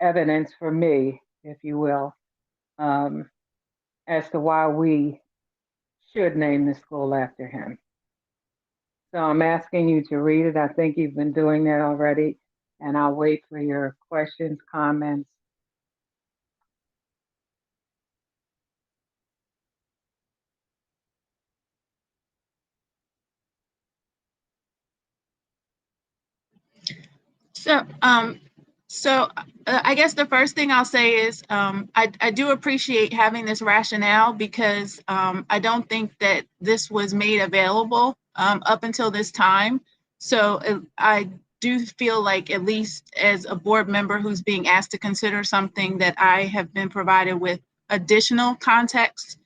S8: evidence for me, if you will, as to why we should name the school after him. So I'm asking you to read it. I think you've been doing that already, and I'll wait for your questions, comments.
S9: So I guess the first thing I'll say is I do appreciate having this rationale because I don't think that this was made available up until this time. So I do feel like, at least as a board member who's being asked to consider something, that I have been provided with additional context.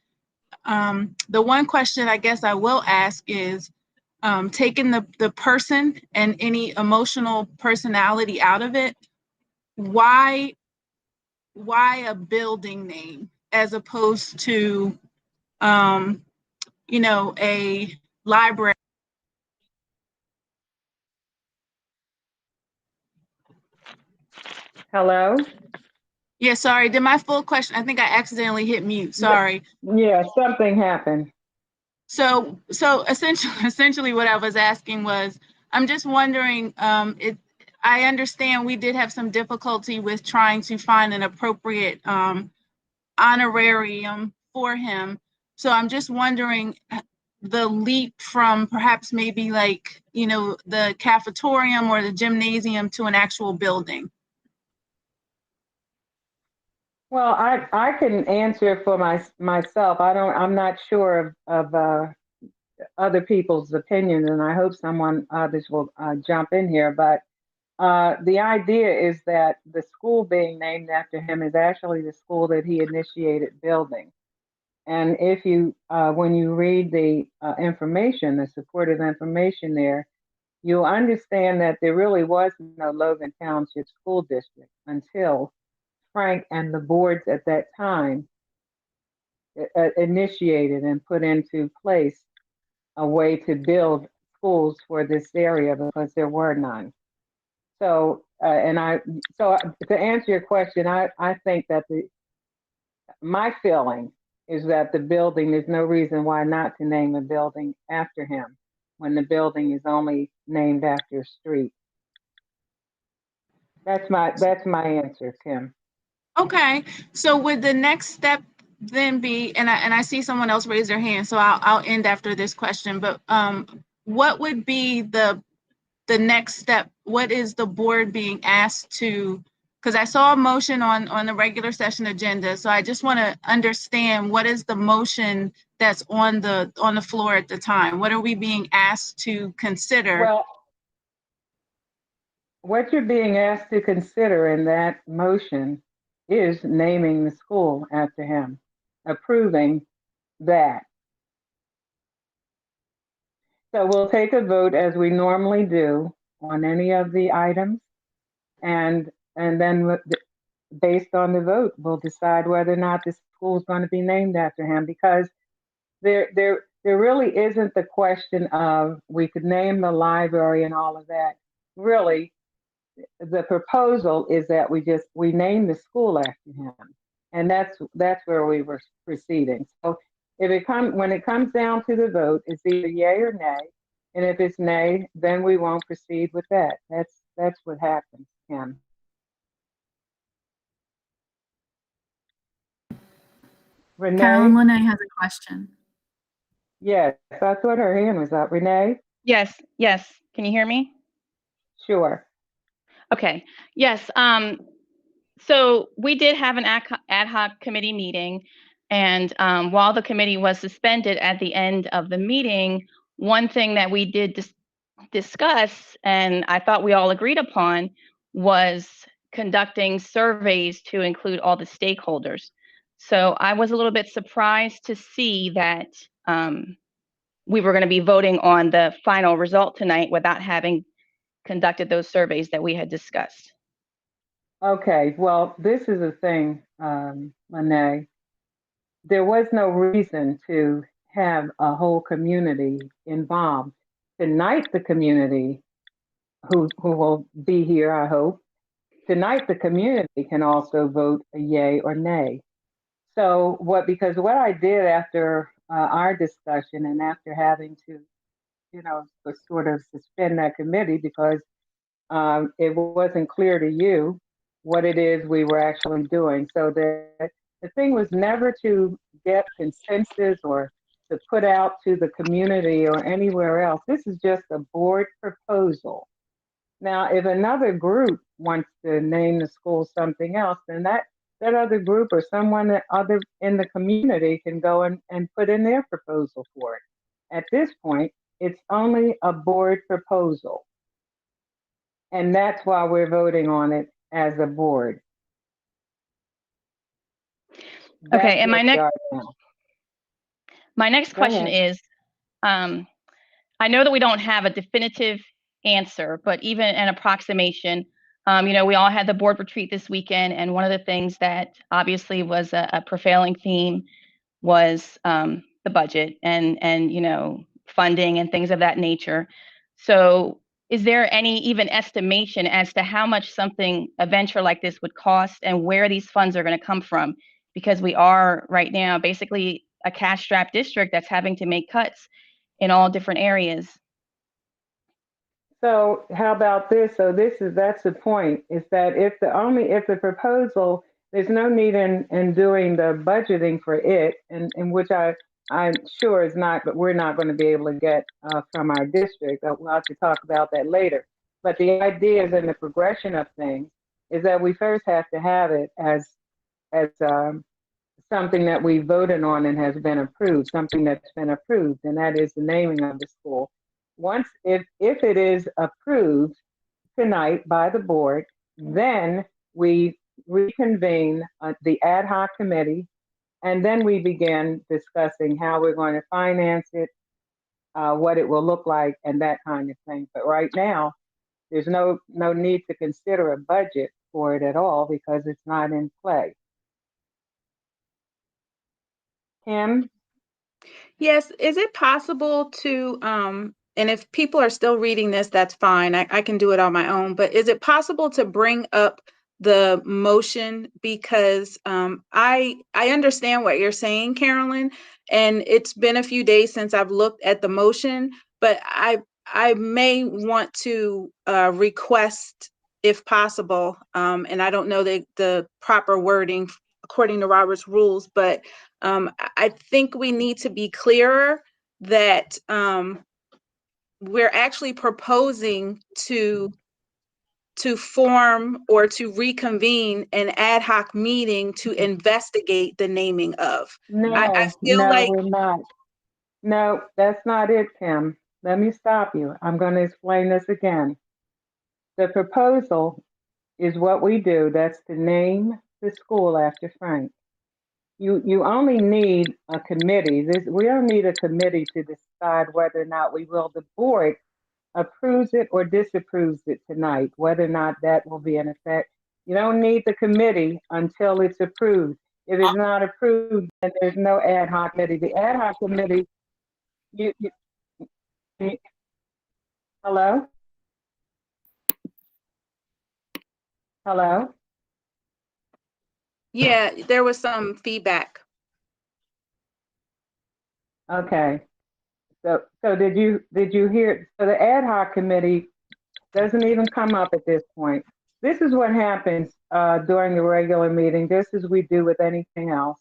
S9: The one question I guess I will ask is, taking the person and any emotional personality out of it, why a building name as opposed to a library?
S8: Hello?
S9: Yeah, sorry, did my full question, I think I accidentally hit mute, sorry.
S8: Yeah, something happened.
S9: So essentially what I was asking was, I'm just wondering, I understand we did have some difficulty with trying to find an appropriate honorarium for him. So I'm just wondering the leap from perhaps maybe like, you know, the cafetorium or the gymnasium to an actual building.
S8: Well, I can answer for myself. I'm not sure of other people's opinions, and I hope others will jump in here. But the idea is that the school being named after him is actually the school that he initiated building. And if you, when you read the information, the supportive information there, you'll understand that there really was no Logan Township School District until Frank and the boards at that time initiated and put into place a way to build schools for this area because there were none. So, so to answer your question, I think that my feeling is that the building, there's no reason why not to name a building after him when the building is only named after a street. That's my answer, Kim.
S9: Okay, so would the next step then be, and I see someone else raise their hand, so I'll end after this question, but what would be the next step? What is the board being asked to, because I saw a motion on the regular session agenda, so I just want to understand what is the motion that's on the floor at the time? What are we being asked to consider?
S8: Well, what you're being asked to consider in that motion is naming the school after him, approving that. So we'll take a vote as we normally do on any of the items, and then based on the vote, we'll decide whether or not the school is going to be named after him. Because there really isn't the question of we could name the library and all of that. Really, the proposal is that we name the school after him, and that's where we were proceeding. So when it comes down to the vote, it's either yay or nay, and if it's nay, then we won't proceed with that. That's what happens, Kim. Renee?
S7: Carolyn Lene has a question.
S8: Yes, I thought her hand was up. Renee?
S12: Yes, yes. Can you hear me?
S8: Sure.
S12: Okay. Yes. So we did have an ad hoc committee meeting, and while the committee was suspended at the end of the meeting, one thing that we did discuss, and I thought we all agreed upon, was conducting surveys to include all the stakeholders. So I was a little bit surprised to see that we were going to be voting on the final result tonight without having conducted those surveys that we had discussed.
S8: Okay, well, this is the thing, Lene. There was no reason to have a whole community involved. Tonight, the community, who will be here, I hope, tonight the community can also vote a yay or nay. So because what I did after our discussion and after having to, sort of suspend that committee because it wasn't clear to you what it is we were actually doing. So the thing was never to get consensus or to put out to the community or anywhere else. This is just a board proposal. Now, if another group wants to name the school something else, then that other group or someone other in the community can go and put in their proposal for it. At this point, it's only a board proposal. And that's why we're voting on it as a board.
S12: Okay, and my next
S8: Go
S12: question
S8: ahead.
S12: is, I know that we don't have a definitive answer, but even an approximation. We all had the board retreat this weekend, and one of the things that obviously was a prevailing theme was the budget and funding and things of that nature. So is there any even estimation as to how much a venture like this would cost and where these funds are going to come from? Because we are right now basically a cash-strapped district that's having to make cuts in all different areas.
S8: So how about this? So that's the point, is that if the proposal, there's no need in doing the budgeting for it, and which I I'm sure it's not, but we're not going to be able to get from our district. We'll have to talk about that later. But the ideas and the progression of things is that we first have to have it as something that we voted on and has been approved, something that's been approved, and that is the naming of the school. Once, if it is approved tonight by the board, then we reconvene the ad hoc committee, and then we begin discussing how we're going to finance it, what it will look like, and that kind of thing. But right now, there's no need to consider a budget for it at all because it's not in play. Kim?
S9: Yes, is it possible to, and if people are still reading this, that's fine. I can do it on my own, but is it possible to bring up the motion? Because I understand what you're saying, Carolyn, and it's been a few days since I've looked at the motion, but I may want to request, if possible, and I don't know the proper wording according to Robert's rules, but I think we need to be clearer that we're actually proposing to form or to reconvene an ad hoc meeting to investigate the naming of. I feel
S8: No,
S9: like
S8: we're not. No, that's not it, Kim. Let me stop you. I'm going to explain this again. The proposal is what we do. That's to name the school after Frank. You only need a committee. We don't need a committee to decide whether or not we will. The board approves it or disapproves it tonight, whether or not that will be in effect. You don't need the committee until it's approved. If it's not approved, then there's no ad hoc committee. The ad hoc committee, you hello? Hello?
S9: yeah, there was some feedback.
S8: Okay. So did you hear? So the ad hoc committee doesn't even come up at this point. This is what happens during the regular meeting, just as we do with anything else.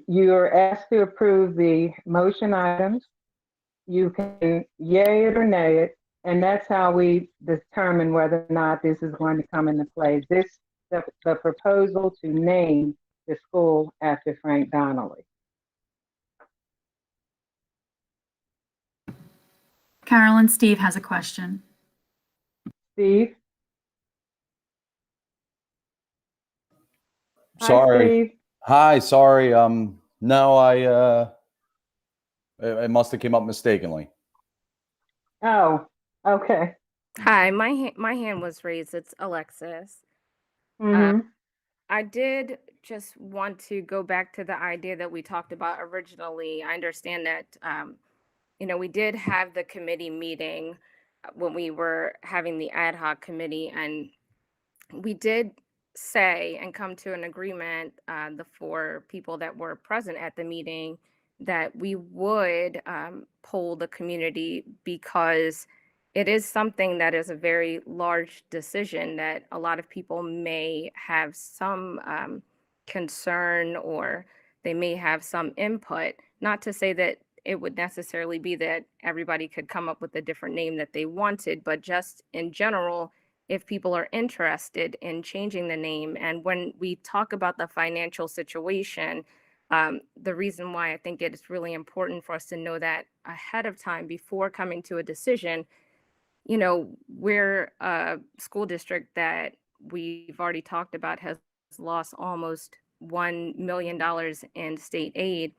S8: You're asked to approve the motion items. You can yay it or nay it, and that's how we determine whether or not this is going to come into play. The proposal to name the school after Frank Donnelly.
S13: Carolyn, Steve has a question.
S8: Steve?
S10: Sorry.
S8: Hi, Steve.
S10: Hi, sorry. No, it must have came up mistakenly.
S8: Oh, okay.
S11: Hi, my hand was raised. It's Alexis.
S8: Mm-hmm.
S11: I did just want to go back to the idea that we talked about originally. I understand that, we did have the committee meeting when we were having the ad hoc committee, and we did say and come to an agreement, the four people that were present at the meeting, that we would poll the community because it is something that is a very large decision that a lot of people may have some concern, or they may have some input. Not to say that it would necessarily be that everybody could come up with a different name that they wanted, but just in general, if people are interested in changing the name. And when we talk about the financial situation, the reason why I think it is really important for us to know that ahead of time before coming to a decision. We're a school district that we've already talked about has lost almost $1 million in state aid.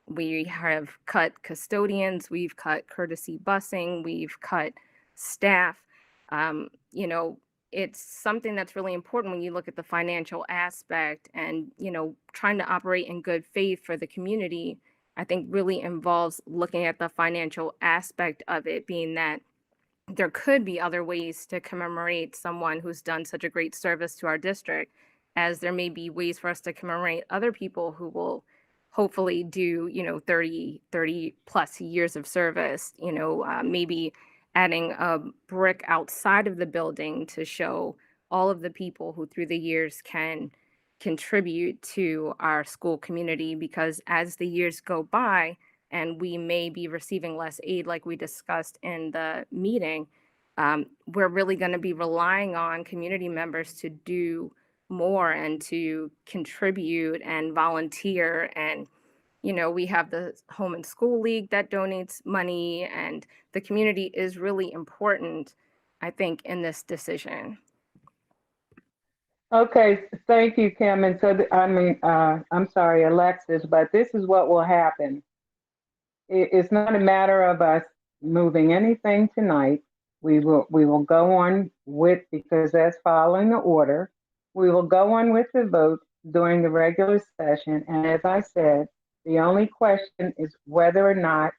S11: We have cut custodians, we've cut courtesy busing, we've cut staff. It's something that's really important when you look at the financial aspect, and, trying to operate in good faith for the community, I think really involves looking at the financial aspect of it, being that there could be other ways to commemorate someone who's done such a great service to our district, as there may be ways for us to commemorate other people who will hopefully do, 30 plus years of service, maybe adding a brick outside of the building to show all of the people who through the years can contribute to our school community, because as the years go by and we may be receiving less aid like we discussed in the meeting, we're really going to be relying on community members to do more and to contribute and volunteer. And we have the Home and School League that donates money, and the community is really important, I think, in this decision.
S8: Okay, thank you, Kim. And so, I'm sorry, Alexis, but this is what will happen. It's not a matter of us moving anything tonight. We will go on with, because that's following the order. We will go on with the vote during the regular session. And as I said, the only question is whether or not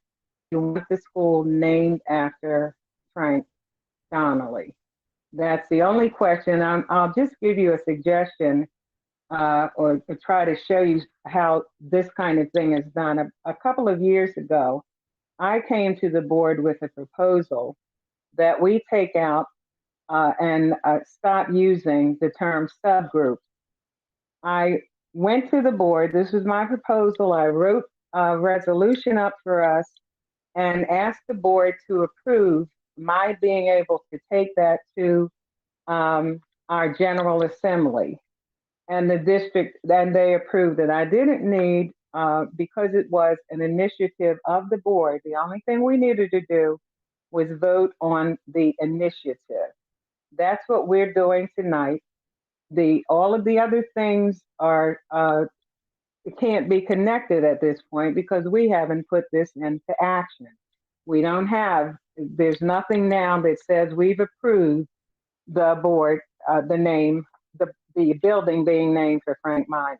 S8: you want the school named after Frank Donnelly. That's the only question. I'll just give you a suggestion or try to show you how this kind of thing is done. A couple of years ago, I came to the board with a proposal that we take out and stop using the term subgroup. I went to the board. This was my proposal. I wrote a resolution up for us and asked the board to approve my being able to take that to our General Assembly. And the district, then they approved it. I didn't need, because it was an initiative of the board, the only thing we needed to do was vote on the initiative. That's what we're doing tonight. All of the other things are can't be connected at this point because we haven't put this into action. We don't have, there's nothing now that says we've approved the board, the name, the building being named for Frank Minor.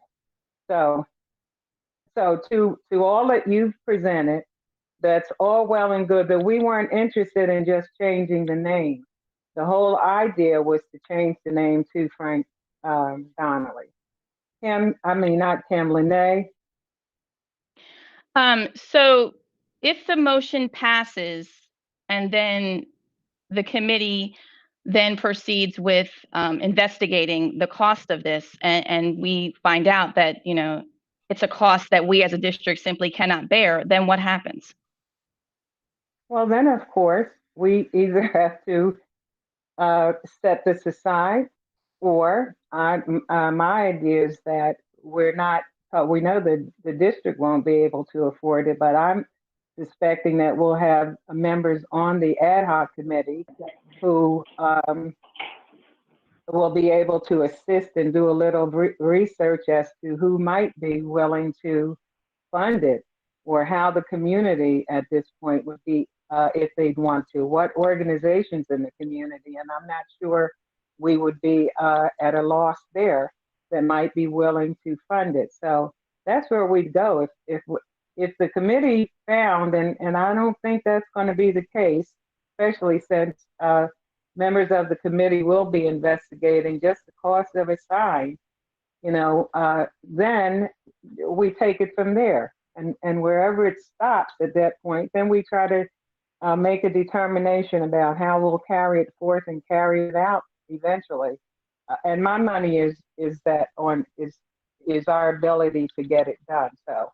S8: So to all that you've presented, that's all well and good, but we weren't interested in just changing the name. The whole idea was to change the name to Frank Donnelly. Not Kim, Lene.
S12: So if the motion passes and then the committee then proceeds with investigating the cost of this, and we find out that, it's a cost that we as a district simply cannot bear, then what happens?
S8: Well, then, of course, we either have to set this aside, or my idea is that we know that the district won't be able to afford it, but I'm suspecting that we'll have members on the ad hoc committee who will be able to assist and do a little research as to who might be willing to fund it, or how the community at this point would be, if they'd want to, what organizations in the community. And I'm not sure we would be at a loss there that might be willing to fund it. So that's where we'd go if the committee found, and I don't think that's going to be the case, especially since members of the committee will be investigating just the cost of a sign, then we take it from there. And wherever it stops at that point, then we try to make a determination about how we'll carry it forth and carry it out eventually. And my money is our ability to get it done. So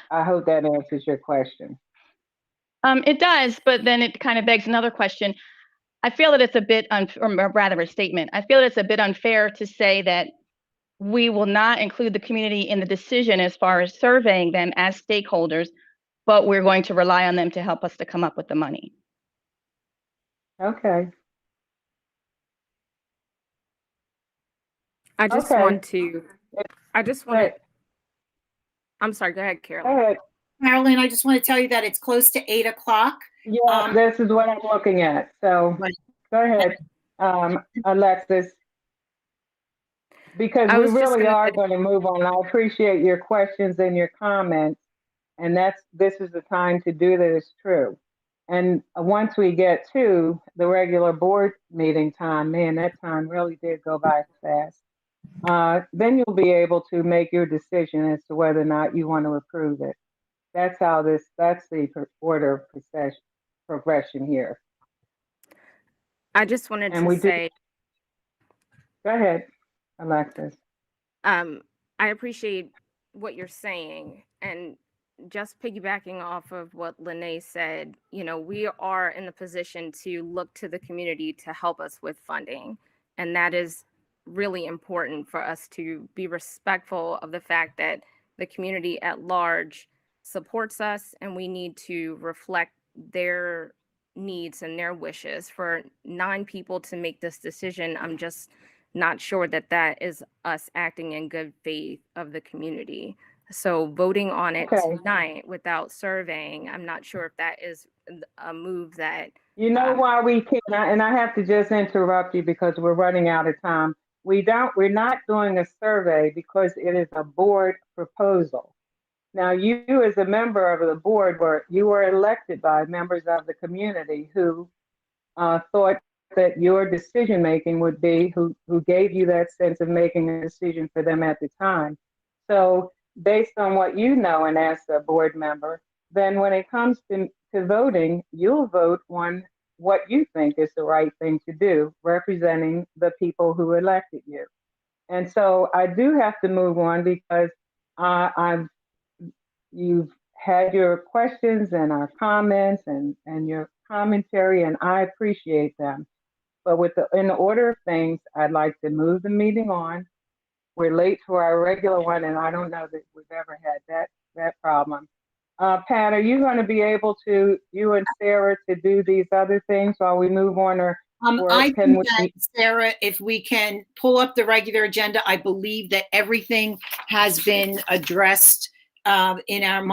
S8: I hope that answers your question.
S12: It does, but then it kind of begs another question. I feel that it's a bit, or rather a statement. I feel that it's a bit unfair to say that we will not include the community in the decision as far as surveying them as stakeholders, but we're going to rely on them to help us to come up with the money.
S8: Okay.
S11: I just want to, I'm sorry, go ahead, Carolyn.
S8: Go ahead.
S3: Marilyn, I just want to tell you that it's close to 8 o'clock.
S8: Yeah, this is what I'm looking at. So go ahead, Alexis, because we really are going to move on. I appreciate your questions and your comments, and this is the time to do that. It's true. And once we get to the regular board meeting time, man, that time really did go by fast. Then you'll be able to make your decision as to whether or not you want to approve it. That's the order of progression here.
S11: I just wanted to say.
S8: Go ahead, Alexis.
S11: I appreciate what you're saying, and just piggybacking off of what Lene said, we are in the position to look to the community to help us with funding. And that is really important for us to be respectful of the fact that the community at large supports us, and we need to reflect their needs and their wishes. For 9 people to make this decision, I'm just not sure that that is us acting in good faith of the community. So voting on it
S8: Okay.
S11: tonight without surveying, I'm not sure if that is a move that.
S8: You know why we can't, and I have to just interrupt you because we're running out of time. We're not doing a survey because it is a board proposal. Now, you as a member of the board you were elected by members of the community who thought that your decision making would be, who gave you that sense of making a decision for them at the time. So based on what you know and as a board member, then when it comes to voting, you'll vote on what you think is the right thing to do, representing the people who elected you. And so I do have to move on because you've had your questions and our comments and your commentary, and I appreciate them. But in the order of things, I'd like to move the meeting on. We're late to our regular one, and I don't know that we've ever had that problem. Pat, are you going to be able to, you and Sarah, to do these other things while we move on, or
S3: I
S8: can
S3: think that, Sarah, if we can pull up the regular agenda, I believe that everything has been addressed in our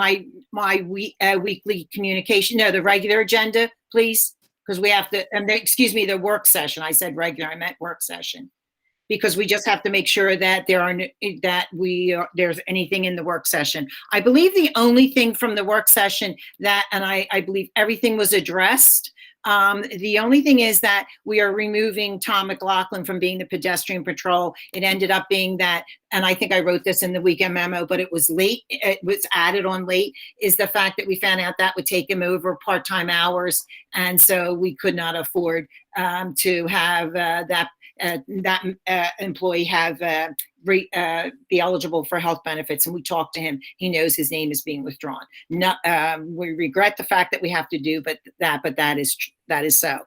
S3: weekly communication. No, the regular agenda, please, because we have to. Excuse me, the work session. I said regular. I meant work session, because we just have to make sure that there's anything in the work session. I believe the only thing from the work session and I believe everything was addressed. The only thing is that we are removing Tom McLaughlin from being the pedestrian patrol. It ended up being that, and I think I wrote this in the weekend memo, but it was late. It was added on late, is the fact that we found out that would take him over part-time hours. And so we could not afford to have that employee be eligible for health benefits. And we talked to him. He knows his name is being withdrawn. We regret the fact that we have to do, but that is so.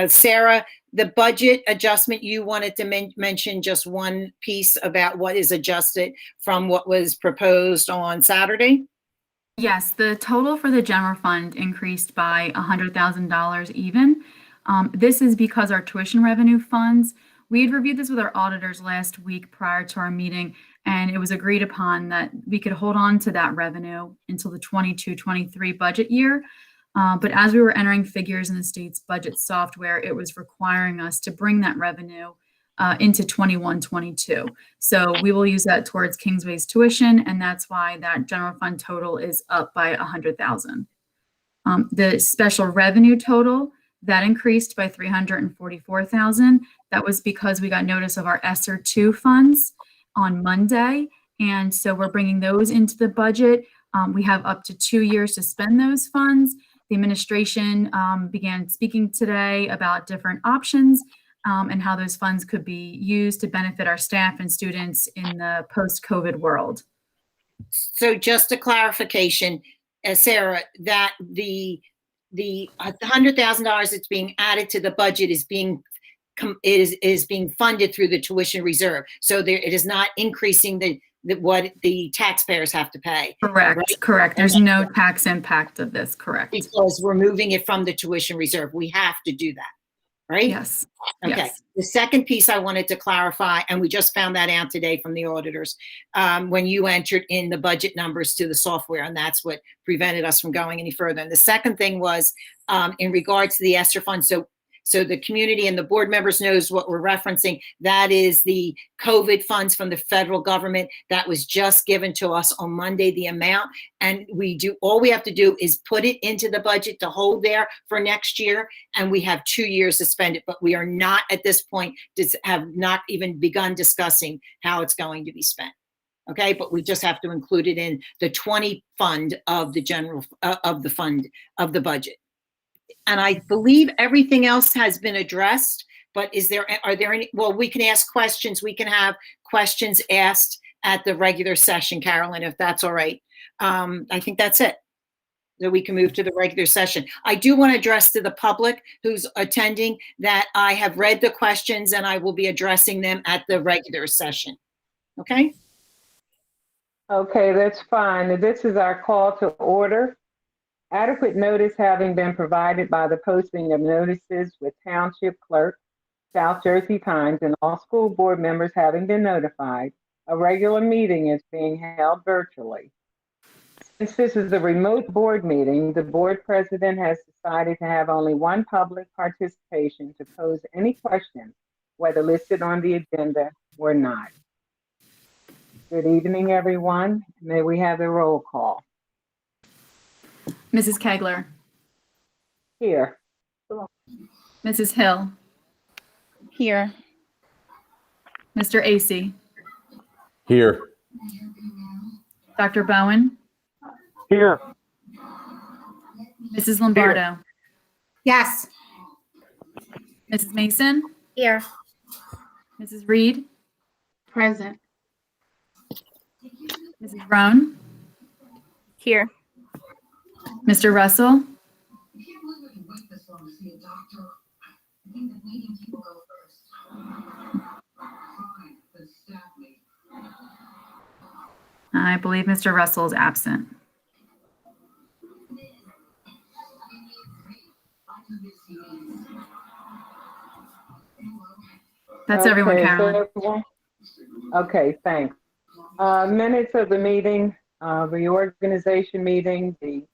S3: Sarah, the budget adjustment, you wanted to mention just one piece about what is adjusted from what was proposed on Saturday?
S13: Yes, the total for the general fund increased by $100,000 even. This is because our tuition revenue funds, we had reviewed this with our auditors last week prior to our meeting, and it was agreed upon that we could hold on to that revenue until the 22-23 budget year. But as we were entering figures in the state's budget software, it was requiring us to bring that revenue into 21-22. So we will use that towards Kingsway's tuition, and that's why that general fund total is up by $100,000. The special revenue total, that increased by $344,000. That was because we got notice of our ESSER 2 funds on Monday. And so we're bringing those into the budget. We have up to 2 years to spend those funds. The administration began speaking today about different options and how those funds could be used to benefit our staff and students in the post-COVID world.
S3: So just a clarification, Sarah, that the $100,000 that's being added to the budget is being funded through the tuition reserve. So it is not increasing what the taxpayers have to pay.
S13: Correct,
S3: right?
S13: correct. There's no tax impact of this, correct.
S3: Because we're moving it from the tuition reserve. We have to do that, right?
S13: Yes.
S3: Okay.
S13: Yes.
S3: The second piece I wanted to clarify, and we just found that out today from the auditors, when you entered in the budget numbers to the software, and that's what prevented us from going any further. And the second thing was in regards to the ESSER fund. So the community and the board members knows what we're referencing. That is the COVID funds from the federal government that was just given to us on Monday, the amount. And all we have to do is put it into the budget to hold there for next year. And we have 2 years to spend it, but we are not at this point, have not even begun discussing how it's going to be spent. Okay, but we just have to include it in the 20 fund of the general, of the fund of the budget. And I believe everything else has been addressed, but are there any, well, we can ask questions. We can have questions asked at the regular session, Carolyn, if that's all right. I think that's it. That we can move to the regular session. I do want to address to the public who's attending that I have read the questions and I will be addressing them at the regular session. Okay?
S8: Okay, that's fine. This is our call to order. Adequate notice having been provided by the posting of notices with Township Clerk, South Jersey Times, and all school board members having been notified, a regular meeting is being held virtually. Since this is a remote board meeting, the board president has decided to have only one public participation to pose any questions, whether listed on the agenda or not. Good evening, everyone. May we have a roll call?
S13: Mrs. Kegler,
S8: Here.
S13: Mrs. Hill,
S12: Here.
S13: Mr. Acey,
S10: Here.
S13: Dr. Bowen,
S2: Here.
S13: Mrs. Lombardo,
S3: Yes.
S13: Mrs. Mason,
S6: Here.
S13: Mrs. Reed,
S9: Present.
S13: Mrs. Roan,
S11: Here.
S13: Mr. Russell, I believe Mr. Russell is absent. That's everyone,
S8: Okay,
S13: Carolyn.
S8: Okay, thanks. Minutes of the meeting, reorganization meeting, the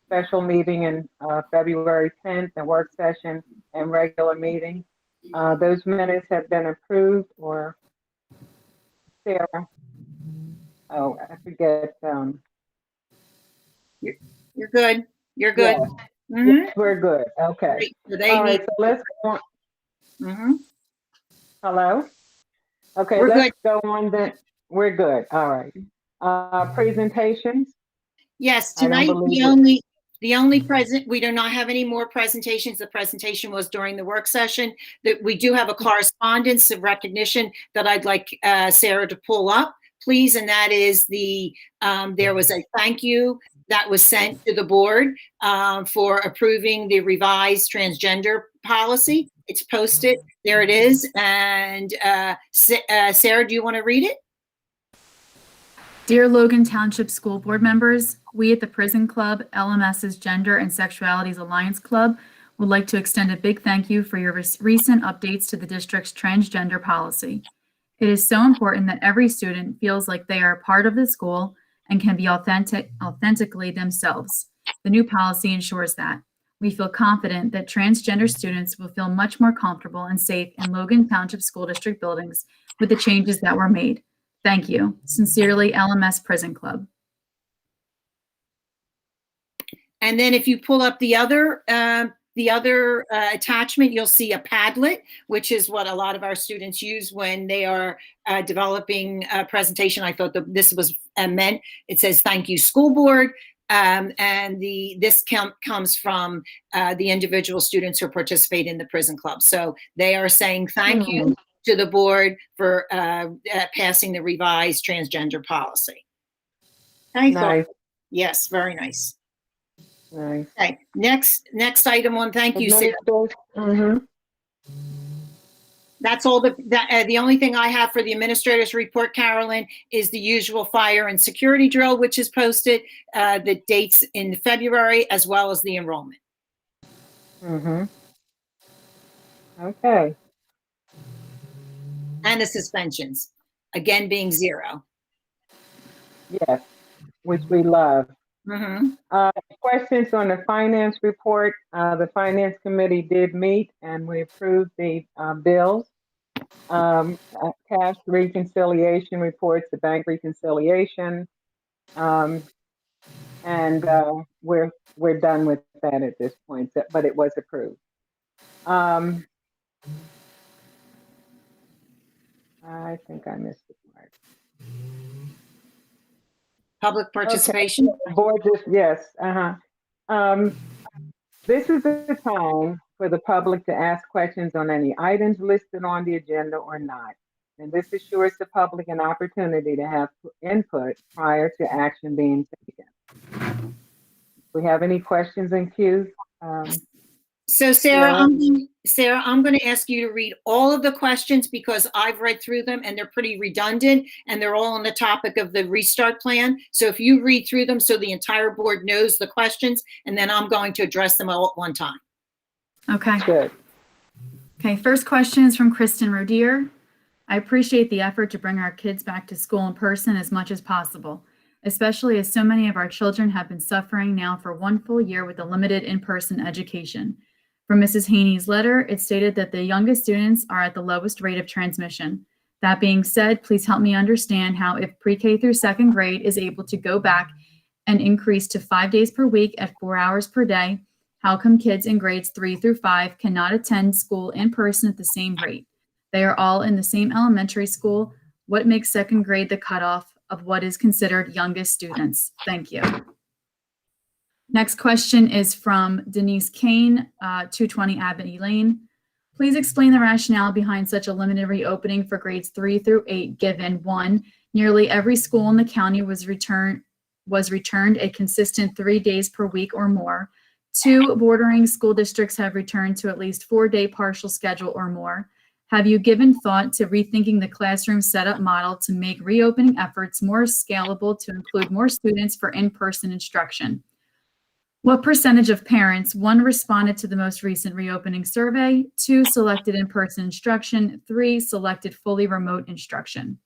S8: special meeting in February 10th, the work session and regular meeting. Those minutes have been approved, or Sarah? Oh, I forget.
S3: You're good. You're good.
S8: Yes.
S3: Mhm.
S8: Yes, we're good. Okay.
S3: Great. So they
S8: All right,
S3: need.
S8: so let's go on.
S3: Mhm.
S8: Hello? Okay,
S3: We're
S8: let's go on then. We're good. All right. Presentations?
S3: Yes,
S8: I don't
S3: tonight,
S8: believe
S3: the only present, we do not have any more presentations. The presentation was during the work session. That we do have a correspondence of recognition that I'd like Sarah to pull up, please. And that is there was a thank you that was sent to the board for approving the revised transgender policy. It's posted. There it is. And Sarah, do you want to read it?
S13: Dear Logan Township School Board members, we at the Prison Club, LMS's Gender and Sexualities Alliance Club, would like to extend a big thank you for your recent updates to the district's transgender policy. It is so important that every student feels like they are a part of the school and can be authentically themselves. The new policy ensures that. We feel confident that transgender students will feel much more comfortable and safe in Logan Township School District buildings with the changes that were made. Thank you. Sincerely, LMS Prison Club.
S3: And then if you pull up the other attachment, you'll see a Padlet, which is what a lot of our students use when they are developing a presentation. I thought that this was meant. It says, thank you, school board. And this comes from the individual students who participate in the prison club. So they are saying thank you to the board for passing the revised transgender policy.
S8: Nice.
S3: Yes, very nice.
S8: Nice.
S3: Okay, next item on thank you, Sarah.
S8: Mhm.
S3: That's all the only thing I have for the administrator's report, Carolyn, is the usual fire and security drill, which is posted, the dates in February, as well as the enrollment.
S8: Mhm. Okay.
S3: And the suspensions, again being 0.
S8: Yes, which we love.
S3: Mhm.
S8: Questions on the finance report. The finance committee did meet and we approved the bills. Cash reconciliation reports, the bank reconciliation. And we're done with that at this point, but it was approved. I think I missed the part.
S3: Public participation.
S8: Okay. Board, yes. This is the time for the public to ask questions on any items listed on the agenda or not. and this assures the public an opportunity to have input prior to action being taken. If we have any questions in queue?
S3: So Sarah, I'm going to ask you to read all of the questions because I've read through them and they're pretty redundant and they're all on the topic of the restart plan. So if you read through them so the entire board knows the questions, and then I'm going to address them all at one time.
S13: Okay.
S8: Good.
S13: Okay, first question is from Kristen Rodier. I appreciate the effort to bring our kids back to school in person as much as possible, especially as so many of our children have been suffering now for 1 full year with a limited in-person education. From Mrs. Haney's letter, it stated that the youngest students are at the lowest rate of transmission. That being said, please help me understand how if pre-K through 2nd grade is able to go back and increase to 5 days per week at 4 hours per day, how come kids in grades 3 through 5 cannot attend school in person at the same rate? They are all in the same elementary school. What makes 2nd grade the cutoff of what is considered youngest students? Thank you. Next question is from Denise Kane, 220 Abbott Lane. Please explain the rationale behind such a limited reopening for grades 3 through 8, given 1, nearly every school in the county was returned a consistent 3 days per week or more. 2, bordering school districts have returned to at least 4-day partial schedule or more. Have you given thought to rethinking the classroom setup model to make reopening efforts more scalable to include more students for in-person instruction? What percentage of parents, 1, responded to the most recent reopening survey, 2, selected in-person instruction, 3, selected fully remote instruction?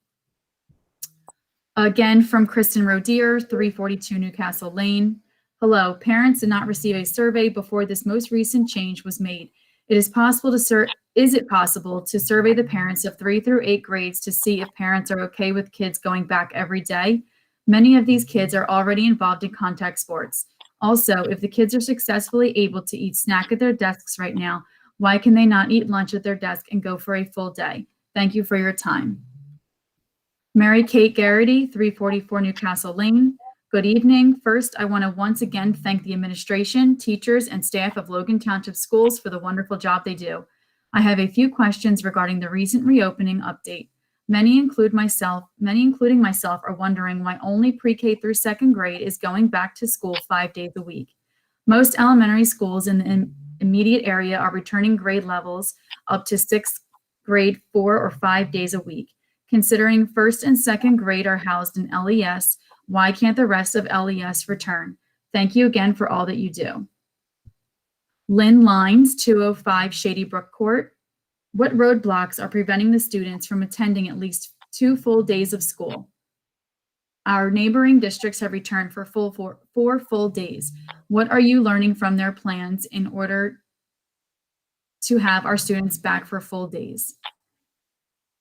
S13: Again, from Kristen Rodier, 342 Newcastle Lane. Hello, parents did not receive a survey before this most recent change was made. Is it possible to survey the parents of 3 through 8 grades to see if parents are okay with kids going back every day? Many of these kids are already involved in contact sports. Also, if the kids are successfully able to eat snack at their desks right now, why can they not eat lunch at their desk and go for a full day? Thank you for your time. Mary Kate Garrity, 344 Newcastle Lane. Good evening. First, I want to once again thank the administration, teachers, and staff of Logan Township Schools for the wonderful job they do. I have a few questions regarding the recent reopening update. Many, including myself, are wondering why only pre-K through 2nd grade is going back to school 5 days a week. Most elementary schools in the immediate area are returning grade levels up to 6th grade 4 or 5 days a week. Considering 1st and 2nd grade are housed in LES, why can't the rest of LES return? Thank you again for all that you do. Lynn Lines, 205 Shady Brook Court. What roadblocks are preventing the students from attending at least 2 full days of school? Our neighboring districts have returned for 4 full days. What are you learning from their plans in order to have our students back for full days?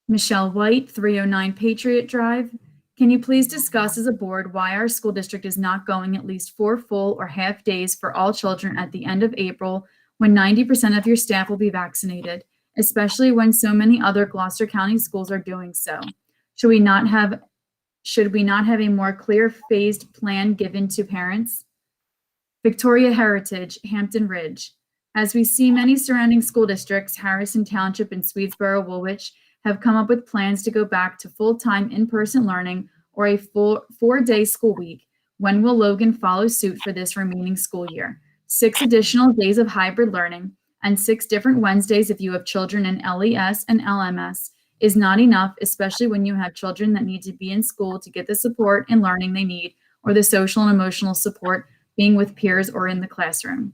S13: Michelle White, 309 Patriot Drive. Can you please discuss as a board why our school district is not going at least 4 full or half days for all children at the end of April when 90% of your staff will be vaccinated, especially when so many other Gloucester County schools are doing so? Should we not have a more clear phased plan given to parents? Victoria Heritage, Hampton Ridge. As we see many surrounding school districts, Harrison Township and Swedesboro, Woolwich, have come up with plans to go back to full-time in-person learning or a full 4-day school week. When will Logan follow suit for this remaining school year? 6 additional days of hybrid learning and 6 different Wednesdays if you have children in LES and LMS is not enough, especially when you have children that need to be in school to get the support and learning they need, or the social and emotional support being with peers or in the classroom.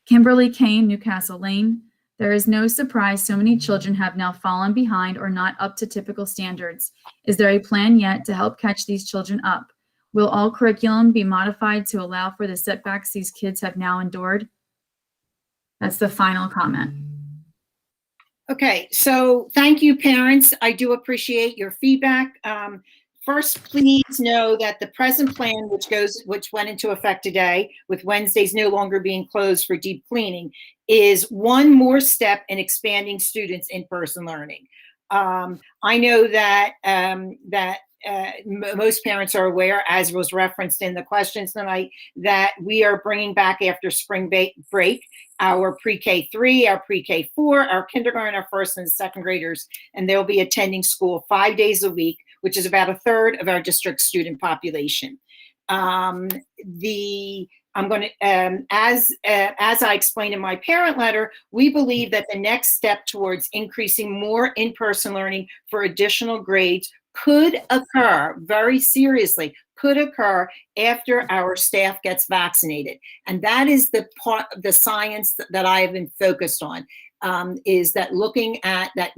S13: Kimberly Kane, Newcastle Lane. There is no surprise so many children have now fallen behind or not up to typical standards. Is there a plan yet to help catch these children up? Will all curriculum be modified to allow for the setbacks these kids have now endured? That's the final comment.
S3: Okay, so thank you, parents. I do appreciate your feedback. First, please know that the present plan, which went into effect today, with Wednesdays no longer being closed for deep cleaning, is one more step in expanding students' in-person learning. I know that most parents are aware, as was referenced in the questions tonight, that we are bringing back after spring break our pre-K3, our pre-K4, our kindergarten, our first and second graders, and they'll be attending school 5 days a week, which is about a third of our district student population. I'm going to, as I explained in my parent letter, we believe that the next step towards increasing more in-person learning for additional grades could occur, very seriously, could occur after our staff gets vaccinated. And that is the part of the science that I have been focused on, is that looking at that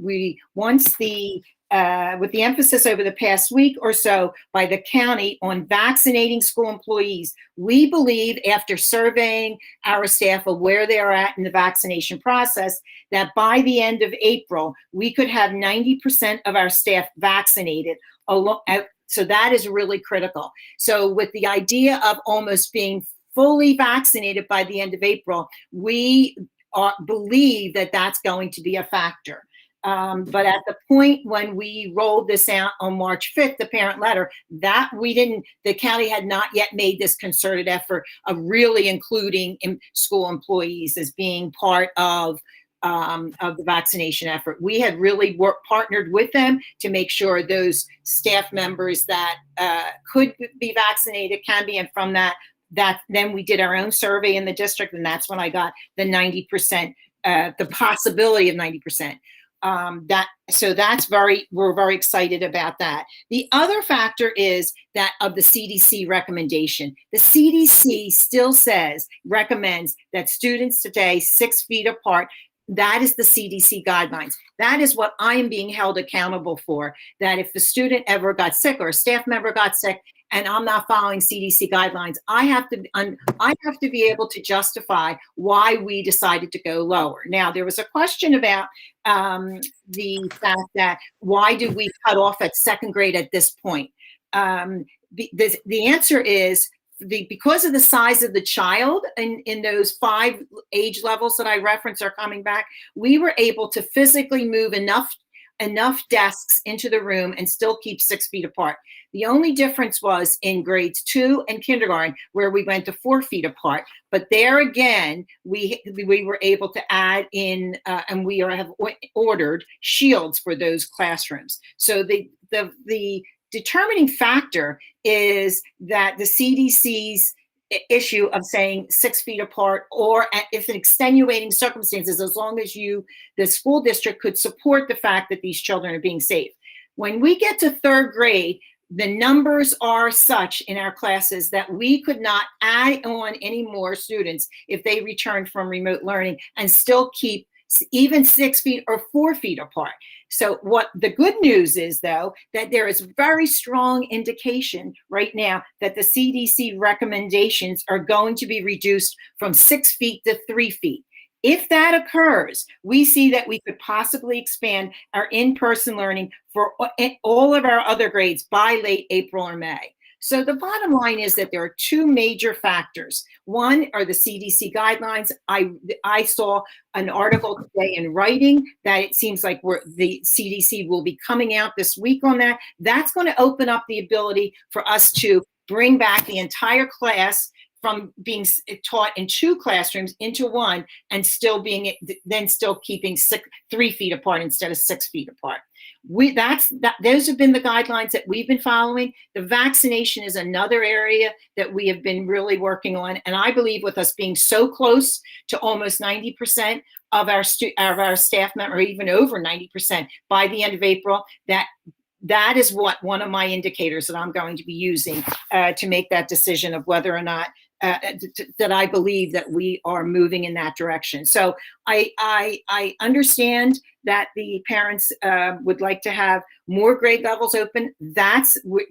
S3: once with the emphasis over the past week or so by the county on vaccinating school employees, we believe, after surveying our staff of where they are at in the vaccination process, that by the end of April, we could have 90% of our staff vaccinated. So that is really critical. So with the idea of almost being fully vaccinated by the end of April, we believe that that's going to be a factor. But at the point when we rolled this out on March 5th, the parent letter, the county had not yet made this concerted effort of really including school employees as being part of the vaccination effort. We had really partnered with them to make sure those staff members that could be vaccinated can be, and from that then we did our own survey in the district, and that's when I got the 90%, the possibility of 90%. We're very excited about that. The other factor is that of the CDC recommendation. The CDC still recommends that students stay 6 feet apart. That is the CDC guidelines. That is what I am being held accountable for, that if the student ever got sick or a staff member got sick and I'm not following CDC guidelines, I have to be able to justify why we decided to go lower. Now, there was a question about the fact that why did we cut off at second grade at this point? The answer is because of the size of the child in those 5 age levels that I referenced are coming back, we were able to physically move enough desks into the room and still keep 6 feet apart. The only difference was in grades 2 and kindergarten, where we went to 4 feet apart. But there again, we were able to add in, and we have ordered shields for those classrooms. So the determining factor is that the CDC's issue of saying 6 feet apart, or if in extenuating circumstances, as long as the school district could support the fact that these children are being safe. When we get to third grade, the numbers are such in our classes that we could not add on any more students if they returned from remote learning and still keep even 6 feet or 4 feet apart. So what the good news is, though, that there is very strong indication right now that the CDC recommendations are going to be reduced from 6 feet to 3 feet. If that occurs, we see that we could possibly expand our in-person learning for all of our other grades by late April or May. So the bottom line is that there are 2 major factors. One are the CDC guidelines. I saw an article today in writing that it seems like the CDC will be coming out this week on that. That's going to open up the ability for us to bring back the entire class from being taught in 2 classrooms into 1, and still keeping 3 feet apart instead of 6 feet apart. Those have been the guidelines that we've been following. The vaccination is another area that we have been really working on, and I believe with us being so close to almost 90% of our staff members, or even over 90% by the end of April, that is one of my indicators that I'm going to be using to make that decision of whether or not that I believe that we are moving in that direction. So I understand that the parents would like to have more grade levels open.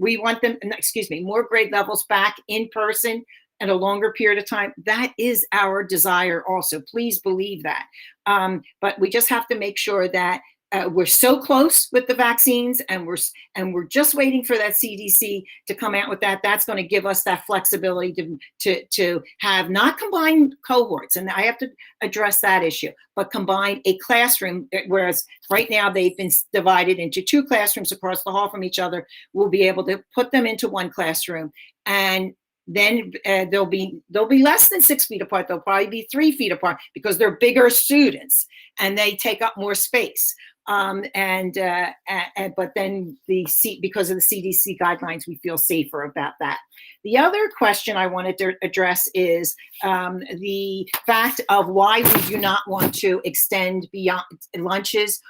S3: We want them, more grade levels back in person and a longer period of time. That is our desire also. Please believe that. But we just have to make sure that we're so close with the vaccines, and we're just waiting for that CDC to come out with that. That's going to give us that flexibility to have not combined cohorts, and I have to address that issue, but combine a classroom. Whereas right now they've been divided into 2 classrooms across the hall from each other. We'll be able to put them into one classroom, and then they'll be less than 6 feet apart. They'll probably be 3 feet apart because they're bigger students and they take up more space. But then because of the CDC guidelines, we feel safer about that. The other question I wanted to address is the fact of why we do not want to extend beyond lunches,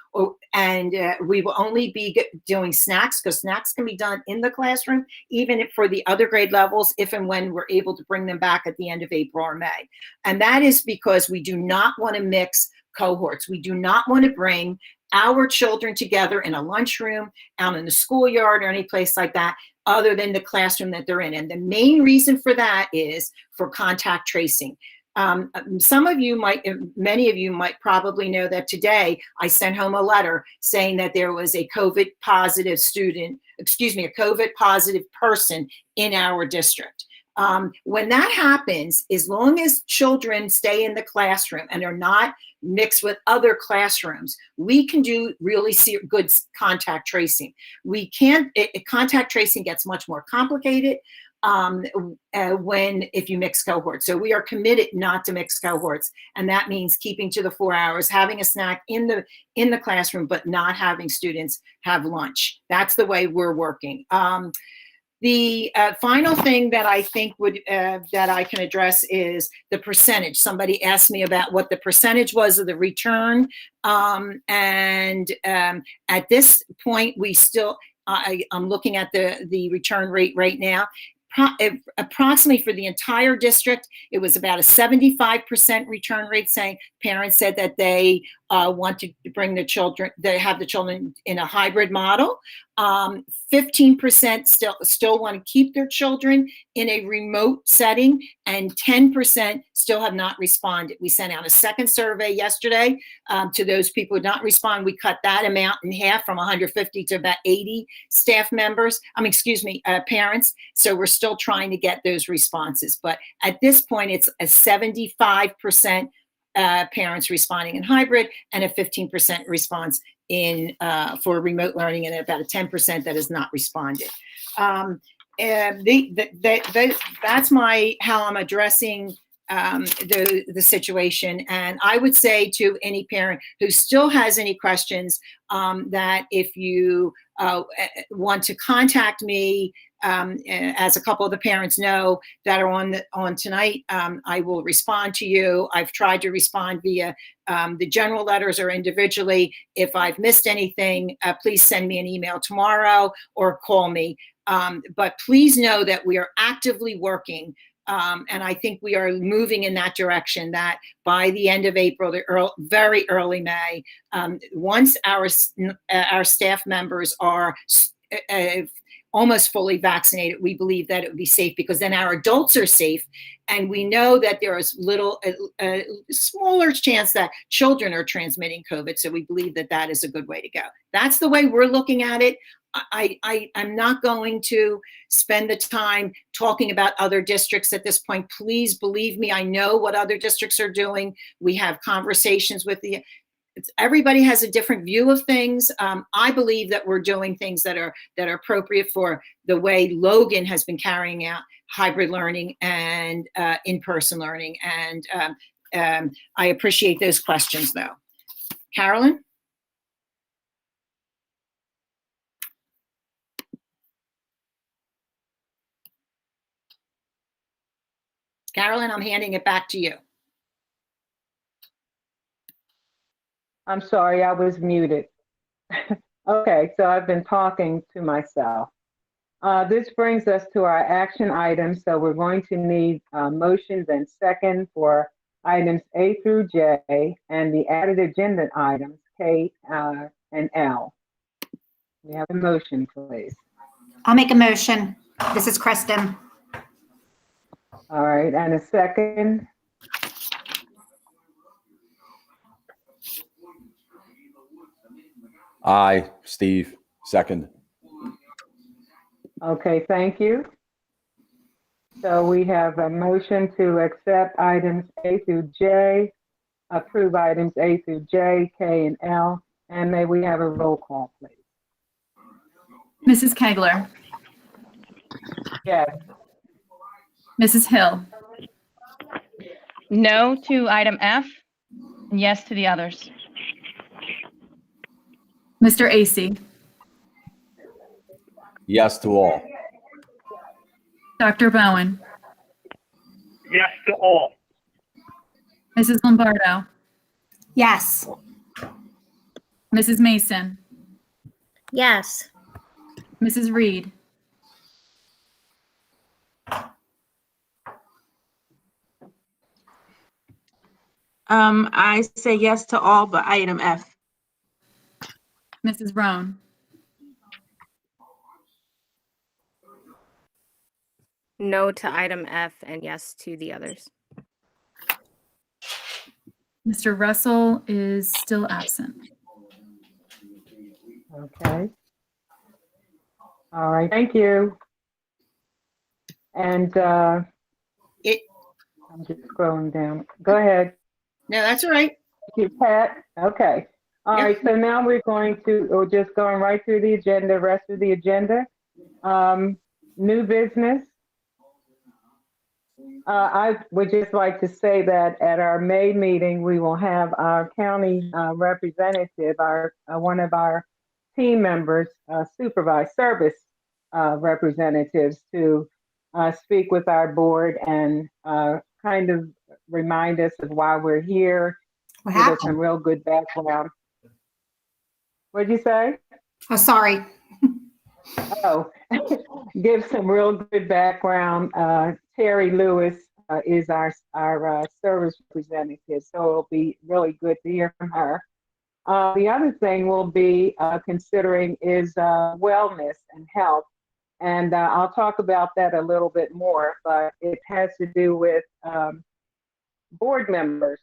S3: and we will only be doing snacks, because snacks can be done in the classroom, even for the other grade levels, if and when we're able to bring them back at the end of April or May. And that is because we do not want to mix cohorts. We do not want to bring our children together in a lunchroom, out in the schoolyard, or any place like that, other than the classroom that they're in. And the main reason for that is for contact tracing. Many of you might probably know that today I sent home a letter saying that there was a COVID positive person in our district. When that happens, as long as children stay in the classroom and are not mixed with other classrooms, we can do really good contact tracing. We can't, contact tracing gets much more complicated if you mix cohorts. So we are committed not to mix cohorts. And that means keeping to the 4 hours, having a snack in the classroom, but not having students have lunch. That's the way we're working. The final thing that I think that I can address is the percentage. Somebody asked me about what the percentage was of the return, and at this point, we still. I'm looking at the return rate right now. Approximately for the entire district, it was about a 75% return rate. Saying parents said that they want to bring the children, they have the children in a hybrid model. 15% still want to keep their children in a remote setting, and 10% still have not responded. We sent out a second survey yesterday to those people who did not respond. We cut that amount in half, from 150 to about 80 staff members. Parents. So we're still trying to get those responses. But at this point, it's a 75% parents responding in hybrid, and a 15% response for remote learning, and about a 10% that has not responded. That's how I'm addressing the situation. And I would say to any parent who still has any questions, that if you want to contact me, as a couple of the parents know that are on tonight, I will respond to you. I've tried to respond via the general letters or individually. If I've missed anything, please send me an email tomorrow or call me. But please know that we are actively working, and I think we are moving in that direction, that by the end of April, very early May, once our staff members are almost fully vaccinated, we believe that it would be safe, because then our adults are safe, and we know that there is a smaller chance that children are transmitting COVID. So we believe that that is a good way to go. That's the way we're looking at it. I'm not going to spend the time talking about other districts at this point. Please believe me, I know what other districts are doing. We have conversations with everybody has a different view of things. I believe that we're doing things that are appropriate for the way Logan has been carrying out hybrid learning and in-person learning. And I appreciate those questions, though. Carolyn? Carolyn, I'm handing it back to you.
S8: I'm sorry, I was muted. Okay, so I've been talking to myself. This brings us to our action items. So we're going to need motions and second for items A through J, and the added agenda items K and L. We have a motion, please.
S14: I'll make a motion. This is Kristen.
S8: All right, and a second.
S10: Aye. Steve, second.
S8: Okay, thank you. So we have a motion to accept items A through J, approve items A through J, K, and L, and may we have a roll call, please?
S13: Mrs. Kegler,
S8: Yes.
S13: Mrs. Hill,
S12: No to item F, and yes to the others.
S13: Mr. Acey,
S10: Yes to all.
S13: Dr. Bowen,
S15: Yes to all.
S13: Mrs. Lombardo,
S14: Yes.
S13: Mrs. Mason,
S14: Yes.
S13: Mrs. Reed,
S9: I say yes to all but item F.
S13: Mrs. Roan,
S11: No to item F and yes to the others.
S13: Mr. Russell is still absent.
S8: Okay. All right, thank you. And
S3: It,
S8: I'm just scrolling down. Go ahead.
S3: no, that's all right.
S8: Thank you, Pat. Okay. All
S3: Yep.
S8: right, so now we're just going right through the agenda, rest of the agenda. New business. I would just like to say that at our May meeting, we will have our county representative, one of our team members, supervised service representatives, to speak with our board and kind of remind us of why we're here.
S14: What
S8: Give us
S14: happened?
S8: some real good background. What'd you say?
S14: Oh, sorry.
S8: Oh, give some real good background. Terry Lewis is our service representative, so it'll be really good to hear from her. The other thing we'll be considering is wellness and health, and I'll talk about that a little bit more, but it has to do with board members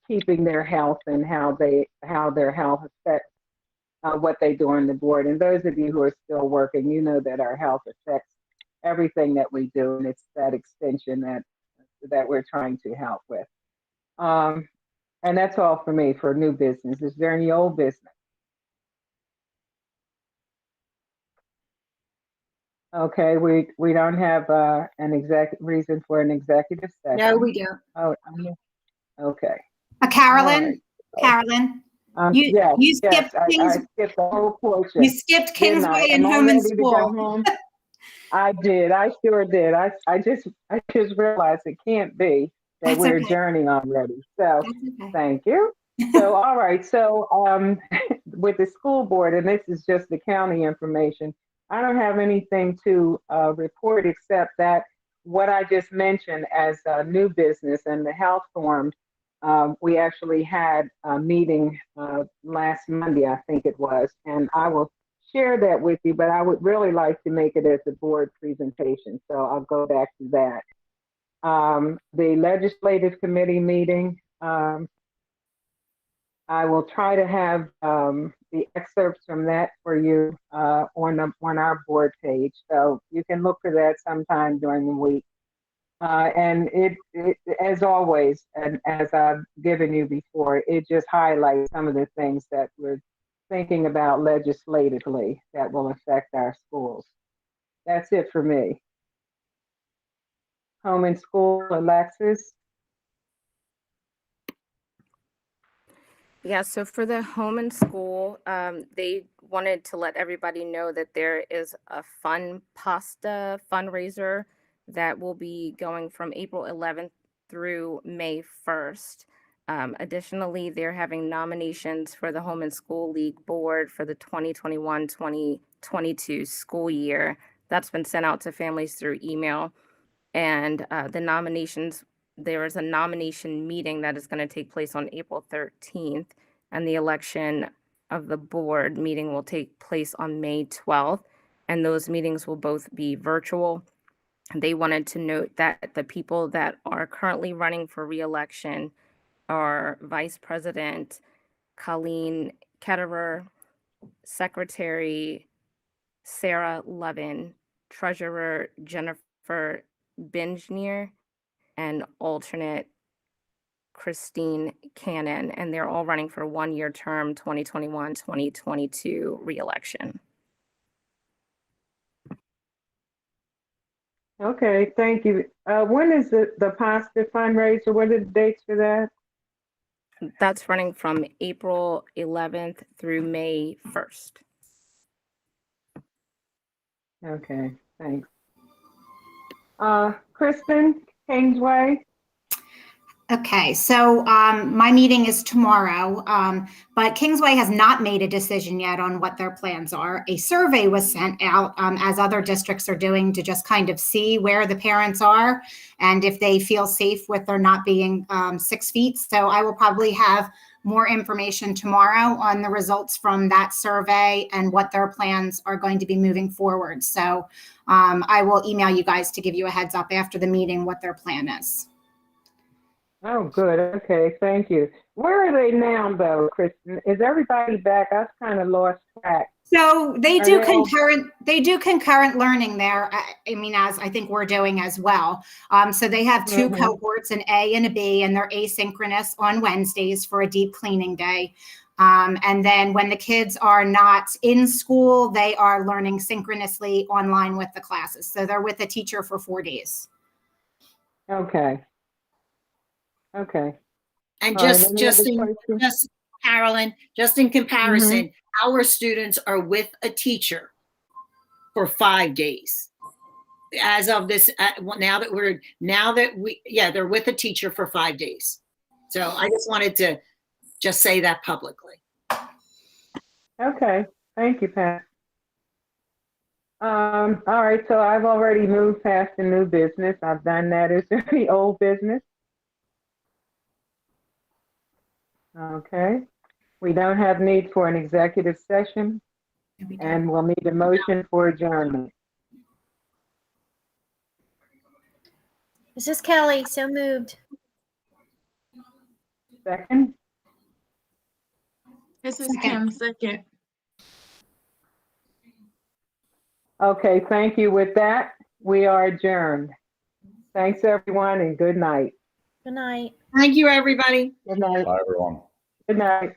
S8: keeping their health and how their health affects what they do on the board. And those of you who are still working, you know that our health affects everything that we do, and it's that extension that we're trying to help with. And that's all for me for new business. Is there any old business? Okay, we don't have an reason for an executive session.
S3: No, we don't.
S8: Oh, okay.
S14: Carolyn,
S8: All right.
S14: Carolyn,
S8: Yes,
S14: you skipped
S8: I
S14: Kings.
S8: skipped the whole portion.
S14: You skipped
S8: Didn't I?
S14: Kingsway and
S8: Am I
S14: Home and
S8: ready to go
S14: School.
S8: home? I did. I sure did. I just realized it can't be that
S14: That's
S8: we're
S14: okay.
S8: adjourning already. So
S14: That's okay.
S8: thank you. So all right. So with the school board, and this is just the county information, I don't have anything to report except that what I just mentioned as new business and the health forum. We actually had a meeting last Monday, I think it was, and I will share that with you, but I would really like to make it as a board presentation, so I'll go back to that. The legislative committee meeting, I will try to have the excerpts from that for you on our board page, so you can look for that sometime during the week. And it, as always, and as I've given you before, it just highlights some of the things that we're thinking about legislatively that will affect our schools. That's it for me. Home and school, Alexis?
S11: Yeah, so for the home and school, they wanted to let everybody know that there is a fun pasta fundraiser that will be going from April 11th through May 1st. Additionally, they're having nominations for the Home and School League Board for the 2021-2022 school year. That's been sent out to families through email. And the nominations, there is a nomination meeting that is going to take place on April 13th, and the election of the board meeting will take place on May 12th, and those meetings will both be virtual. They wanted to note that the people that are currently running for re-election are Vice President Colleen Ketterer, Secretary Sarah Levin, Treasurer Jennifer Bingenier, and alternate Christine Cannon, and they're all running for one-year term, 2021-2022 reelection.
S8: Okay, thank you. When is the pasta fundraiser? What are the dates for that?
S11: That's running from April 11th through May 1st.
S8: Okay, thanks. Kristen, Kingsway?
S14: Okay, so my meeting is tomorrow, but Kingsway has not made a decision yet on what their plans are. A survey was sent out, as other districts are doing, to just kind of see where the parents are and if they feel safe with there not being 6 feet. So I will probably have more information tomorrow on the results from that survey and what their plans are going to be moving forward. So I will email you guys to give you a heads up after the meeting what their plan is.
S8: Oh, good. Okay, thank you. Where are they now, though, Kristen? Is everybody back? I've kind of lost track.
S14: So they
S8: Are
S14: do
S8: they all-
S14: concurrent learning there. I mean, as I think we're doing as well. So they have two cohorts, an A and a B, and they're asynchronous on Wednesdays for a deep cleaning day. And then when the kids are not in school, they are learning synchronously online with the classes. So they're with a teacher for 4 days.
S8: Okay. Okay.
S3: And
S8: All right,
S3: just,
S8: any
S3: just
S8: other
S3: in,
S8: questions?
S3: just Carolyn, just in comparison, our students are with a teacher for 5 days. As of this, now that they're with a teacher for 5 days. So I just wanted to just say that publicly.
S8: Okay, thank you, Pat. All right, so I've already moved past the new business. I've done that. Is there any old business? Okay, we don't have need for an executive session, and we'll need a motion for adjournment.
S16: This is Kelly, so moved.
S8: Second?
S9: This is Kim, second.
S8: Okay, thank you. With that, we are adjourned. Thanks, everyone, and good night.
S16: Good night.
S3: Thank you, everybody.
S8: Good night.
S10: Bye, everyone.
S8: Good night.